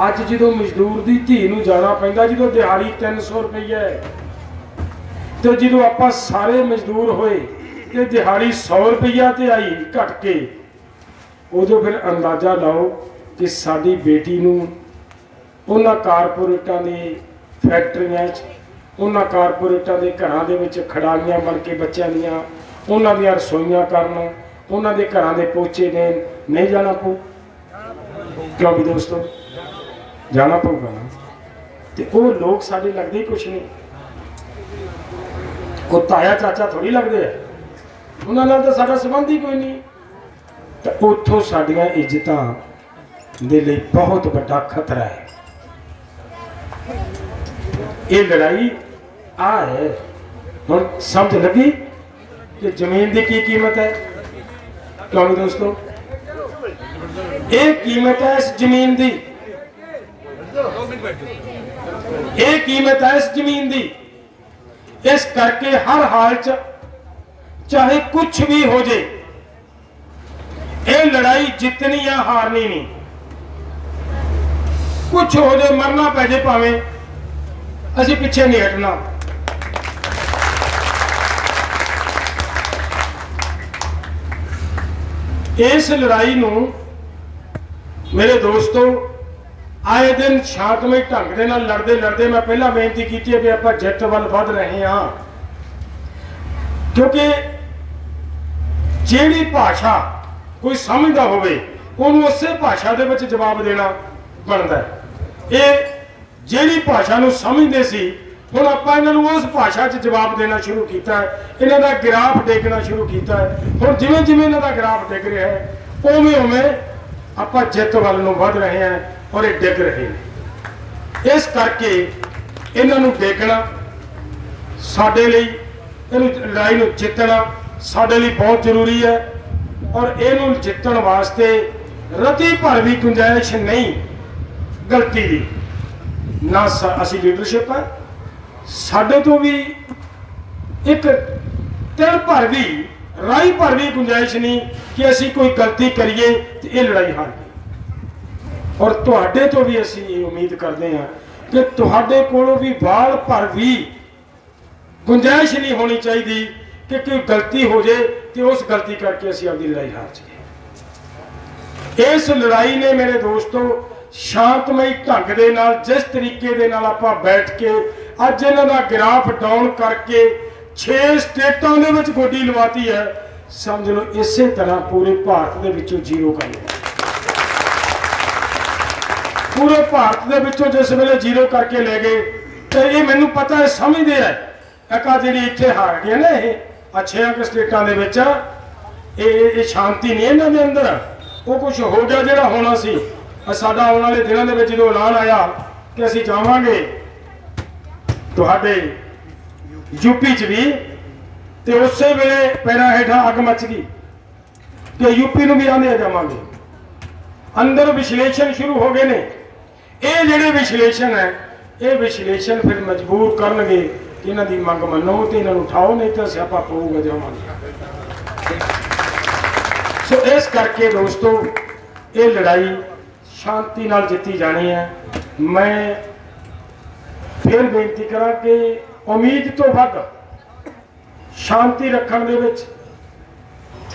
ਅੱਜ ਜਦੋਂ ਮਜ਼ਦੂਰ ਦੀ ਧੀ ਨੂੰ ਜਾਣਾ ਪੈਂਦਾ, ਜਦੋਂ ਦਿਹਾੜੀ 300 ਰੁਪਈਆ ਹੈ, ਤੇ ਜਦੋਂ ਆਪਾਂ ਸਾਰੇ ਮਜ਼ਦੂਰ ਹੋਏ ਤੇ ਦਿਹਾੜੀ 100 ਰੁਪਈਆ ਤੇ ਆਈ ਘਟ ਕੇ, ਉਦੋਂ ਫਿਰ ਅੰਦਾਜ਼ਾ ਲਾਓ ਕਿ ਸਾਡੀ ਬੇਟੀ ਨੂੰ ਉਹਨਾਂ ਕਾਰਪੋਰੇਟਾਂ ਦੀ ਫੈਕਟਰੀਆਂ 'ਚ, ਉਹਨਾਂ ਕਾਰਪੋਰੇਟਾਂ ਦੇ ਘਰਾਂ ਦੇ ਵਿੱਚ ਖਿਡਾਰੀਆਂ ਬਣ ਕੇ ਬੱਚਿਆਂ ਦੀਆਂ, ਉਹਨਾਂ ਦੀਆਂ ਰਸੋਈਆਂ ਕਰਨ, ਉਹਨਾਂ ਦੇ ਘਰਾਂ ਦੇ ਪੋਚੇ ਦੇਣ ਨਹੀਂ ਜਾਣਾ ਪਊ? ਕਿਉਂ ਵੀ ਦੋਸਤੋ? ਜਾਣਾ ਪਊਗਾ ਨਾ। ਤੇ ਉਹ ਲੋਕ ਸਾਡੇ ਲੱਗਦੇ ਹੀ ਕੁਛ ਨਹੀਂ, ਉਹ ਤਾਇਆ ਚਾਚਾ ਥੋੜੀ ਲੱਗਦੇ ਆ, ਉਹਨਾਂ ਨਾਲ ਤਾਂ ਸਾਡਾ ਸੰਬੰਧ ਹੀ ਕੋਈ ਨਹੀਂ। ਤਾਂ ਉੱਥੋਂ ਸਾਡੀਆਂ ਇੱਜ਼ਤਾਂ ਦੇ ਲਈ ਬਹੁਤ ਵੱਡਾ ਖਤਰਾ ਹੈ। ਇਹ ਲੜਾਈ ਆ ਹੈ। ਹੁਣ ਸਮਝ ਲੱਗੀ ਕਿ ਜ਼ਮੀਨ ਦੀ ਕੀ ਕੀਮਤ ਹੈ? ਕਿਉਂ ਵੀ ਦੋਸਤੋ? ਇਹ ਕੀਮਤ ਹੈ ਇਸ ਜ਼ਮੀਨ ਦੀ, ਇਹ ਕੀਮਤ ਹੈ ਇਸ ਜ਼ਮੀਨ ਦੀ। ਇਸ ਕਰਕੇ ਹਰ ਹਾਲ 'ਚ ਚਾਹੇ ਕੁਝ ਵੀ ਹੋ ਜੇ, ਇਹ ਲੜਾਈ ਜਿੱਤਣੀ ਆ, ਹਾਰਨੀ ਨਹੀਂ। ਕੁਝ ਹੋ ਜੇ, ਮਰਨਾ ਪੈ ਜੇ ਭਾਵੇਂ, ਅਸੀਂ ਪਿੱਛੇ ਨਹੀਂ ਹਟਣਾ। ਇਸ ਲੜਾਈ ਨੂੰ ਮੇਰੇ ਦੋਸਤੋ ਆਏ ਦਿਨ ਸ਼ਾਂਤਮਈ ਢੰਗ ਦੇ ਨਾਲ ਲੜਦੇ ਲੜਦੇ ਮੈਂ ਪਹਿਲਾਂ ਬੇਨਤੀ ਕੀਤੀ ਹੈ ਵੀ ਆਪਾਂ ਜਿੱਤ ਵੱਲ ਵੱਧ ਰਹੇ ਹਾਂ, ਕਿਉਂਕਿ ਜਿਹੜੀ ਭਾਸ਼ਾ ਕੋਈ ਸਮਝਦਾ ਹੋਵੇ ਉਹਨੂੰ ਉਸੇ ਭਾਸ਼ਾ ਦੇ ਵਿੱਚ ਜਵਾਬ ਦੇਣਾ ਬਣਦਾ ਹੈ। ਇਹ ਜਿਹੜੀ ਭਾਸ਼ਾ ਨੂੰ ਸਮਝਦੇ ਸੀ, ਹੁਣ ਆਪਾਂ ਇਹਨਾਂ ਨੂੰ ਉਸ ਭਾਸ਼ਾ 'ਚ ਜਵਾਬ ਦੇਣਾ ਸ਼ੁਰੂ ਕੀਤਾ ਹੈ। ਇਹਨਾਂ ਦਾ ਗ੍ਰਾਫ ਡੇਗਣਾ ਸ਼ੁਰੂ ਕੀਤਾ ਹੈ। ਹੁਣ ਜਿਵੇਂ ਜਿਵੇਂ ਇਹਨਾਂ ਦਾ ਗ੍ਰਾਫ ਡਿੱਗ ਰਿਹਾ ਹੈ, ਉਵੇਂ ਉਵੇਂ ਆਪਾਂ ਜਿੱਤ ਵੱਲ ਨੂੰ ਵੱਧ ਰਹੇ ਹਾਂ ਔਰ ਇਹ ਡਿੱਗ ਰਹੇ ਨੇ। ਇਸ ਕਰਕੇ ਇਹਨਾਂ ਨੂੰ ਡੇਗਣਾ ਸਾਡੇ ਲਈ, ਇਹਨੂੰ ਲੜਾਈ ਨੂੰ ਜਿੱਤਣਾ ਸਾਡੇ ਲਈ ਬਹੁਤ ਜ਼ਰੂਰੀ ਹੈ। ਔਰ ਇਹਨੂੰ ਜਿੱਤਣ ਵਾਸਤੇ ਰਤੀ ਭਰ ਵੀ ਗੁੰਜਾਇਸ਼ ਨਹੀਂ ਗਲਤੀ ਦੀ। ਨਾ ਅਸੀਂ ਲੀਡਰਸ਼ਿਪ ਹੈ, ਸਾਡੇ ਤੋਂ ਵੀ ਇੱਕ ਤਿਲ ਭਰ ਵੀ ਰਾਈ ਭਰ ਵੀ ਗੁੰਜਾਇਸ਼ ਨਹੀਂ ਕਿ ਅਸੀਂ ਕੋਈ ਗਲਤੀ ਕਰੀਏ ਤੇ ਇਹ ਲੜਾਈ ਹਾਰ ਗਈ। ਔਰ ਤੁਹਾਡੇ ਤੋਂ ਵੀ ਅਸੀਂ ਇਹ ਉਮੀਦ ਕਰਦੇ ਹਾਂ ਕਿ ਤੁਹਾਡੇ ਕੋਲੋਂ ਵੀ ਵਾਲ ਭਰ ਵੀ ਗੁੰਜਾਇਸ਼ ਨਹੀਂ ਹੋਣੀ ਚਾਹੀਦੀ ਕਿ ਕੋਈ ਗਲਤੀ ਹੋ ਜੇ ਤੇ ਉਸ ਗਲਤੀ ਕਰਕੇ ਅਸੀਂ ਆਪਣੀ ਲੜਾਈ ਹਾਰ ਜਾਈਏ। ਇਸ ਲੜਾਈ ਨੇ ਮੇਰੇ ਦੋਸਤੋ ਸ਼ਾਂਤਮਈ ਢੰਗ ਦੇ ਨਾਲ, ਜਿਸ ਤਰੀਕੇ ਦੇ ਨਾਲ ਆਪਾਂ ਬੈਠ ਕੇ ਅੱਜ ਇਹਨਾਂ ਦਾ ਗ੍ਰਾਫ ਡਾਊਨ ਕਰਕੇ 6 ਸਟੇਟਾਂ ਦੇ ਵਿੱਚ ਗੋਡੀ ਲਵਾਤੀ ਹੈ, ਸਮਝ ਲਓ ਇਸੇ ਤਰ੍ਹਾਂ ਪੂਰੇ ਭਾਰਤ ਦੇ ਵਿੱਚੋਂ ਜ਼ੀਰੋ ਕਰ ਲਿਆ। ਪੂਰੇ ਭਾਰਤ ਦੇ ਵਿੱਚੋਂ ਜਿਸ ਵੇਲੇ ਜ਼ੀਰੋ ਕਰਕੇ ਲੈ ਗਏ ਤੇ ਇਹ ਮੈਨੂੰ ਪਤਾ ਹੈ, ਸਮਝਦੇ ਆ ਇੱਕ ਜਿਹੜੀ ਇੱਥੇ ਹਾਰ ਗਏ ਨਾ ਇਹ 6 ਸਟੇਟਾਂ ਦੇ ਵਿੱਚ, ਇਹ ਸ਼ਾਂਤੀ ਨਹੀਂ ਇਹਨਾਂ ਦੇ ਅੰਦਰ। ਉਹ ਕੁਝ ਹੋ ਗਿਆ ਜਿਹੜਾ ਹੋਣਾ ਸੀ। ਸਾਡਾ ਆਉਣ ਵਾਲੇ ਦਿਨਾਂ ਦੇ ਵਿੱਚ ਜਦੋਂ ਐਲਾਨ ਆਇਆ ਕਿ ਅਸੀਂ ਜਾਵਾਂਗੇ ਤੁਹਾਡੇ ਯੂਪੀ 'ਚ ਵੀ, ਤੇ ਉਸੇ ਵੇਲੇ ਪੈਰਾਂ ਹੇਠਾਂ ਅੱਗ ਮੱਚ ਗਈ ਕਿ ਯੂਪੀ ਨੂੰ ਵੀ ਆਂਦੇ ਜਾਵਾਂਗੇ। ਅੰਦਰ ਵਿਸ਼ਲੇਸ਼ਣ ਸ਼ੁਰੂ ਹੋ ਗਏ ਨੇ। ਇਹ ਜਿਹੜੇ ਵਿਸ਼ਲੇਸ਼ਣ ਹੈ, ਇਹ ਵਿਸ਼ਲੇਸ਼ਣ ਫਿਰ ਮਜਬੂਰ ਕਰਨਗੇ ਕਿ ਇਹਨਾਂ ਦੀ ਮੰਗ ਮੰਨੋ ਤੇ ਇਹਨਾਂ ਨੂੰ ਉਠਾਓ, ਨਹੀਂ ਤਾਂ ਸਿਆਪਾ ਪਊਗਾ ਜਾਵਾਂਗੇ। ਸੋ ਇਸ ਕਰਕੇ ਦੋਸਤੋ ਇਹ ਲੜਾਈ ਸ਼ਾਂਤੀ ਨਾਲ ਜਿੱਤੀ ਜਾਣੀ ਹੈ। ਮੈਂ ਫਿਰ ਬੇਨਤੀ ਕਰਾਂ ਕਿ ਉਮੀਦ ਤੋਂ ਵੱਧ ਸ਼ਾਂਤੀ ਰੱਖਣ ਦੇ ਵਿੱਚ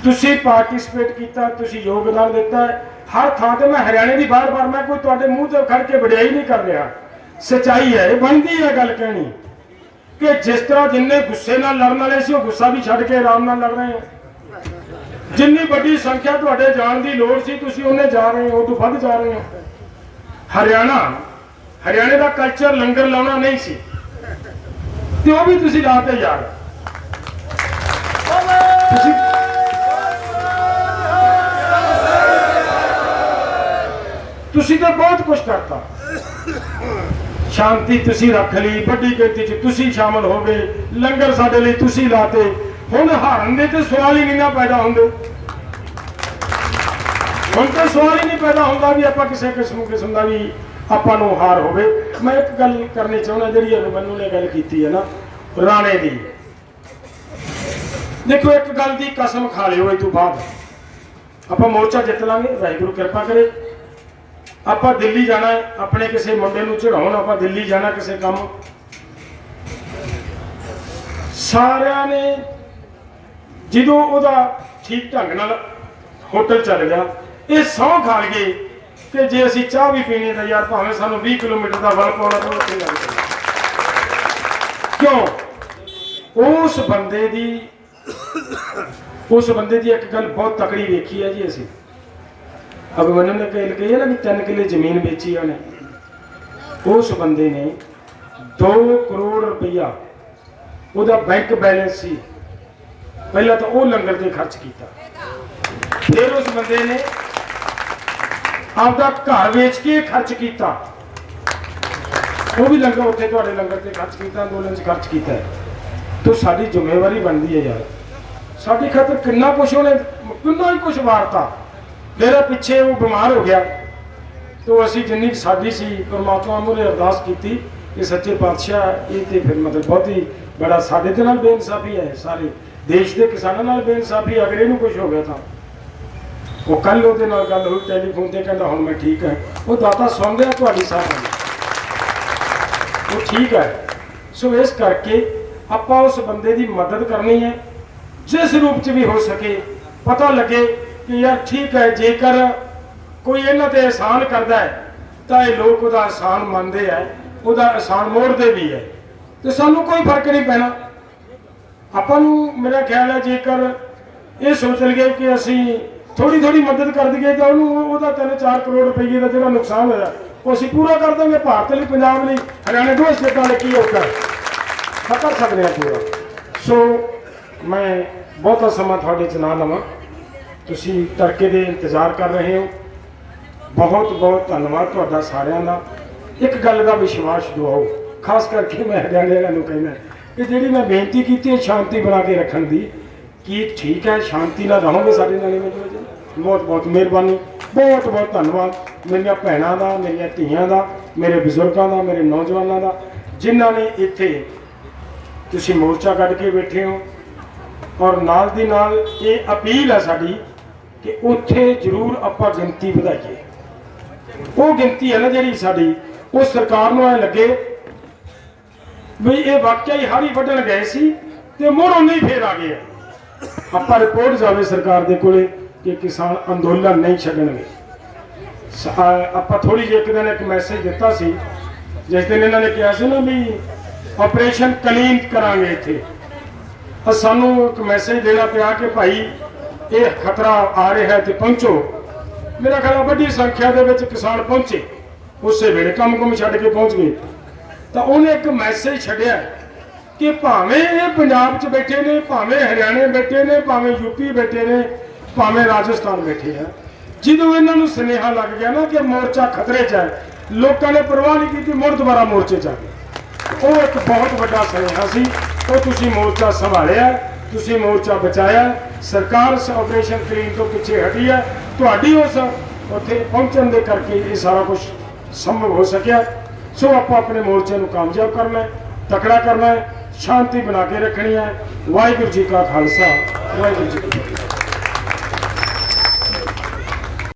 ਤੁਸੀਂ ਪਾਰਟਿਸਿਪੇਟ ਕੀਤਾ, ਤੁਸੀਂ ਯੋਗਦਾਨ ਦਿੱਤਾ ਹੈ। ਹਰ ਥਾਂ ਤੇ ਮੈਂ ਹਰਿਆਣੇ ਦੀ ਬਾਰ-ਬਾਰ ਮੈਂ ਕੋਈ ਤੁਹਾਡੇ ਮੂੰਹ ਤੇ ਖੜ ਕੇ ਵਡਿਆਈ ਨਹੀਂ ਕਰ ਰਿਹਾ, ਸੱਚਾਈ ਹੈ, ਇਹ ਬਣਦੀ ਹੈ ਗੱਲ ਕਹਿਣੀ ਕਿ ਜਿਸ ਤਰ੍ਹਾਂ ਜਿੰਨੇ ਗੁੱਸੇ ਨਾਲ ਲੜਨ ਵਾਲੇ ਸੀ ਉਹ ਗੁੱਸਾ ਵੀ ਛੱਡ ਕੇ ਆਰਾਮ ਨਾਲ ਲੜ ਰਹੇ ਹੋ। ਜਿੰਨੀ ਵੱਡੀ ਸੰਖਿਆ ਤੁਹਾਡੇ ਜਾਣ ਦੀ ਲੋੜ ਸੀ ਤੁਸੀਂ ਉਹਨੇ ਜਾ ਰਹੇ ਹੋ, ਉਹ ਤੋਂ ਵੱਧ ਜਾ ਰਹੇ ਹੋ। ਹਰਿਆਣੇ ਦਾ ਕਲਚਰ ਲੰਗਰ ਲਾਉਣਾ ਨਹੀਂ ਸੀ ਤੇ ਉਹ ਵੀ ਤੁਸੀਂ ਲਾਤੇ ਯਾਰ। ਤੁਸੀਂ ਤਾਂ ਬਹੁਤ ਕੁਝ ਕਰਤਾ। ਸ਼ਾਂਤੀ ਤੁਸੀਂ ਰੱਖ ਲਈ, ਵੱਡੀ ਗਿਣਤੀ 'ਚ ਤੁਸੀਂ ਸ਼ਾਮਲ ਹੋ ਗਏ, ਲੰਗਰ ਸਾਡੇ ਲਈ ਤੁਸੀਂ ਲਾਤੇ। ਹੁਣ ਹਾਰਨ ਦੇ ਤੇ ਸਵਾਲ ਹੀ ਨਹੀਂ ਨਾ ਪੈਦਾ ਹੁੰਦੇ। ਹੁਣ ਤਾਂ ਸਵਾਲ ਹੀ ਨਹੀਂ ਪੈਦਾ ਹੁੰਦਾ ਵੀ ਆਪਾਂ ਕਿਸੇ ਕਿਸਮ ਦਾ ਵੀ ਆਪਾਂ ਨੂੰ ਹਾਰ ਹੋਵੇ। ਮੈਂ ਇੱਕ ਗੱਲ ਕਰਨੀ ਚਾਹੁੰਦਾ, ਜਿਹੜੀ ਅਭਿਮਨੂ ਨੇ ਗੱਲ ਕੀਤੀ ਹੈ ਨਾ ਰਾਣੇ ਦੀ। ਦੇਖੋ ਇੱਕ ਗੱਲ ਦੀ ਕਸਮ ਖਾ ਲਿਓ, ਇਸ ਤੋਂ ਬਾਅਦ ਆਪਾਂ ਮੋਰਚਾ ਜਿੱਤ ਲਾਂਗੇ, ਵਾਹਿਗੁਰੂ ਕਿਰਪਾ ਕਰੇ। ਆਪਾਂ ਦਿੱਲੀ ਜਾਣਾ ਹੈ, ਆਪਣੇ ਕਿਸੇ ਮੁੰਡੇ ਨੂੰ ਚੜਾਉਣ ਆਪਾਂ ਦਿੱਲੀ ਜਾਣਾ ਕਿਸੇ ਕੰਮ। ਸਾਰਿਆਂ ਨੇ ਜਦੋਂ ਉਹਦਾ ਠੀਕ ਢੰਗ ਨਾਲ ਹੋਟਲ ਚੱਲ ਗਿਆ, ਇਹ ਸਹੁੰ ਖਾ ਗਏ ਕਿ ਜੇ ਅਸੀਂ ਚਾਹ ਵੀ ਪੀਣੀ ਤਾਂ ਯਾਰ ਭਾਵੇਂ ਸਾਨੂੰ 20 ਕਿਲੋਮੀਟਰ ਦਾ ਵਲ ਪਾਉਣਾ ਪਵੇ। ਕਿਉਂ? ਉਸ ਬੰਦੇ ਦੀ ਇੱਕ ਗੱਲ ਬਹੁਤ ਤਕੜੀ ਵੇਖੀ ਹੈ ਜੀ ਅਸੀਂ। ਅਭਿਮਨੂ ਨੇ ਕਹੀ ਨਾ ਵੀ 3 ਕਿੱਲੇ ਜ਼ਮੀਨ ਵੇਚੀ ਉਹਨੇ। ਉਸ ਬੰਦੇ ਨੇ 2 ਕਰੋੜ ਰੁਪਈਆ ਉਹਦਾ ਬੈਂਕ ਬੈਲੈਂਸ ਸੀ, ਪਹਿਲਾਂ ਤਾਂ ਉਹ ਲੰਗਰ ਤੇ ਖਰਚ ਕੀਤਾ। ਫਿਰ ਉਸ ਬੰਦੇ ਨੇ ਆਪਦਾ ਘਰ ਵੇਚ ਕੇ ਖਰਚ ਕੀਤਾ, ਉਹ ਵੀ ਲੰਗਰ ਉੱਥੇ ਤੁਹਾਡੇ ਲੰਗਰ ਤੇ ਖਰਚ ਕੀਤਾ, ਅੰਦੋਲਨ 'ਚ ਖਰਚ ਕੀਤਾ। ਤਾਂ ਸਾਡੀ ਜ਼ਿੰਮੇਵਾਰੀ ਬਣਦੀ ਹੈ ਯਾਰ, ਸਾਡੀ ਖਾਤਰ ਕਿੰਨਾ ਕੁਛ ਉਹਨੇ, ਕਿੰਨਾ ਹੀ ਕੁਛ ਵਾਰਤਾ। ਮੇਰਾ ਪਿੱਛੇ ਉਹ ਬਿਮਾਰ ਹੋ ਗਿਆ ਤਾਂ ਅਸੀਂ ਜਿੰਨੀ ਸਾਡੀ ਸੀ ਪਰਮਾਤਮਾ ਮੂਹਰੇ ਅਰਦਾਸ ਕੀਤੀ ਕਿ ਸੱਚੇ ਪਾਤਸ਼ਾਹ ਇਹ ਤੇ ਫਿਰ ਮਤਲਬ ਬਹੁਤ ਹੀ ਬੜਾ ਸਾਡੇ ਦੇ ਨਾਲ ਬੇਇਨਸਾਫੀ ਹੈ, ਸਾਰੇ ਦੇਸ਼ ਦੇ ਕਿਸਾਨਾਂ ਨਾਲ ਬੇਇਨਸਾਫੀ। ਅਗਰ ਇਹਨੂੰ ਕੁਝ ਹੋ ਗਿਆ ਤਾਂ ਉਹ ਕੱਲ ਉਹਦੇ ਨਾਲ ਗੱਲ ਹੋਈ ਟੈਲੀਫੋਨ ਤੇ, ਕਹਿੰਦਾ ਹੁਣ ਮੈਂ ਠੀਕ ਹੈ। ਉਹ ਦਾਤਾ ਸੁਣ ਰਿਹਾ ਤੁਹਾਡੀ ਸਾਥ, ਉਹ ਠੀਕ ਹੈ। ਸੋ ਇਸ ਕਰਕੇ ਆਪਾਂ ਉਸ ਬੰਦੇ ਦੀ ਮਦਦ ਕਰਨੀ ਹੈ ਜਿਸ ਰੂਪ 'ਚ ਵੀ ਹੋ ਸਕੇ। ਪਤਾ ਲੱਗੇ ਕਿ ਯਾਰ ਠੀਕ ਹੈ, ਜੇਕਰ ਕੋਈ ਇਹਨਾਂ ਤੇ ਅਹਿਸਾਨ ਕਰਦਾ ਹੈ ਤਾਂ ਇਹ ਲੋਕ ਉਹਦਾ ਅਹਿਸਾਨ ਮੰਨਦੇ ਹੈ, ਉਹਦਾ ਅਹਿਸਾਨ ਮੋੜਦੇ ਵੀ ਹੈ, ਤੇ ਸਾਨੂੰ ਕੋਈ ਫਰਕ ਨਹੀਂ ਪੈਣਾ। ਆਪਾਂ ਨੂੰ ਮੇਰਾ ਖਿਆਲ ਹੈ ਜੇਕਰ ਇਹ ਸੋਚ ਲਈਏ ਕਿ ਅਸੀਂ ਥੋੜੀ ਮਦਦ ਕਰ ਦਈਏ ਤਾਂ ਉਹਦਾ 3-4 ਕਰੋੜ ਰੁਪਏ ਦਾ ਜਿਹੜਾ ਨੁਕਸਾਨ ਹੋਇਆ ਉਹ ਅਸੀਂ ਪੂਰਾ ਕਰ ਦਾਂਗੇ। ਭਾਰਤ ਲਈ, ਪੰਜਾਬ ਲਈ, ਹਰਿਆਣੇ ਦੋਵੇਂ ਸਟੇਟਾਂ ਲਈ ਕੀ ਔਖਾ ਕਰ ਸਕਦੇ ਹਾਂ ਪੂਰਾ। ਸੋ ਮੈਂ ਬਹੁਤਾ ਸਮਾਂ ਤੁਹਾਡੇ 'ਚ ਨਾ ਲਵਾਂ, ਤੁਸੀਂ ਤੜਕੇ ਦੇ ਇੰਤਜ਼ਾਰ ਕਰ ਰਹੇ ਹੋ। ਬਹੁਤ ਬਹੁਤ ਧੰਨਵਾਦ ਤੁਹਾਡਾ ਸਾਰਿਆਂ ਦਾ। ਇੱਕ ਗੱਲ ਦਾ ਵਿਸ਼ਵਾਸ ਦਿਵਾਓ, ਖਾਸ ਕਰਕੇ ਮੈਂ ਹਰਿਆਣੇ ਵਾਲਿਆਂ ਨੂੰ ਕਹਿੰਦਾ ਕਿ ਜਿਹੜੀ ਮੈਂ ਬੇਨਤੀ ਕੀਤੀ ਹੈ ਸ਼ਾਂਤੀ ਬਣਾ ਕੇ ਰੱਖਣ ਦੀ, कि ठीक है शांति नाल रहोगे साडे नाल इवें दे विच। बहुत बहुत मेहरबानी, बहुत बहुत धन्नवाद मेरिया भैणां दा, मेरिया धीआं दा, मेरे बजुर्गों का, मेरे नौजवानों का, जिन्हों ने इत्थे तुसीं मोर्चा कढ के बैठे हो। और नाल दी नाल ये अपील है साडी कि उत्थे जरूर आपां गिनती वधाईए। वो गिनती है ना जी साडी, वो सरकार नूं ऐ लगे भी ये वाकई ही हारी वड्ढण गए सी ते मुड़ उन्ने ही फेर आ गए। आपां रिपोर्ट जावे सरकार दे कोले कि किसान अंदोलन नहीं छड्डणगे। आपां थोड़ी जी एक दिन एक मैसेज दिता सी, जिस दिन इन्होंने कहा सी ना भी ऑपरेशन क्लीन करांगे इत्थे, सानू एक मैसेज देना पिया कि भाई ये खतरा आ रहा है तो पहुँचो। मेरा ख्याल बड़ी संख्या के विच किसान पहुँचे, उस वेले काम कुम छड्ड के पहुँच गए। तो उन्हें एक मैसेज छड्डिया कि भावें ये पंजाब च बैठे ने, भावें हरियाणे बैठे ने, भावें यूपी बैठे ने, भावें राजस्थान बैठे हैं, जो इन्होंने सुनेहा लग गया ना कि मोर्चा खतरे च है, लोगों ने परवाह नहीं की, मुड़ दोबारा मोर्चे च आ गए। वो एक बहुत बड़ा सुनेहा सी, वो तुसी मोर्चा संभालिया, तुसी मोर्चा बचाया, सरकार ऑपरेशन क्लीन तो पिछे हटी है, तुहाडी उस उत्थे पहुंचण दे करके ये सारा कुछ संभव हो सकिया। सो आप अपने मोर्चे को कामयाब करना है, तकड़ा करना है, शांति बना के रखनी है। वाहिगुरू जी का खालसा, वाहिगुरू जी की फतेह।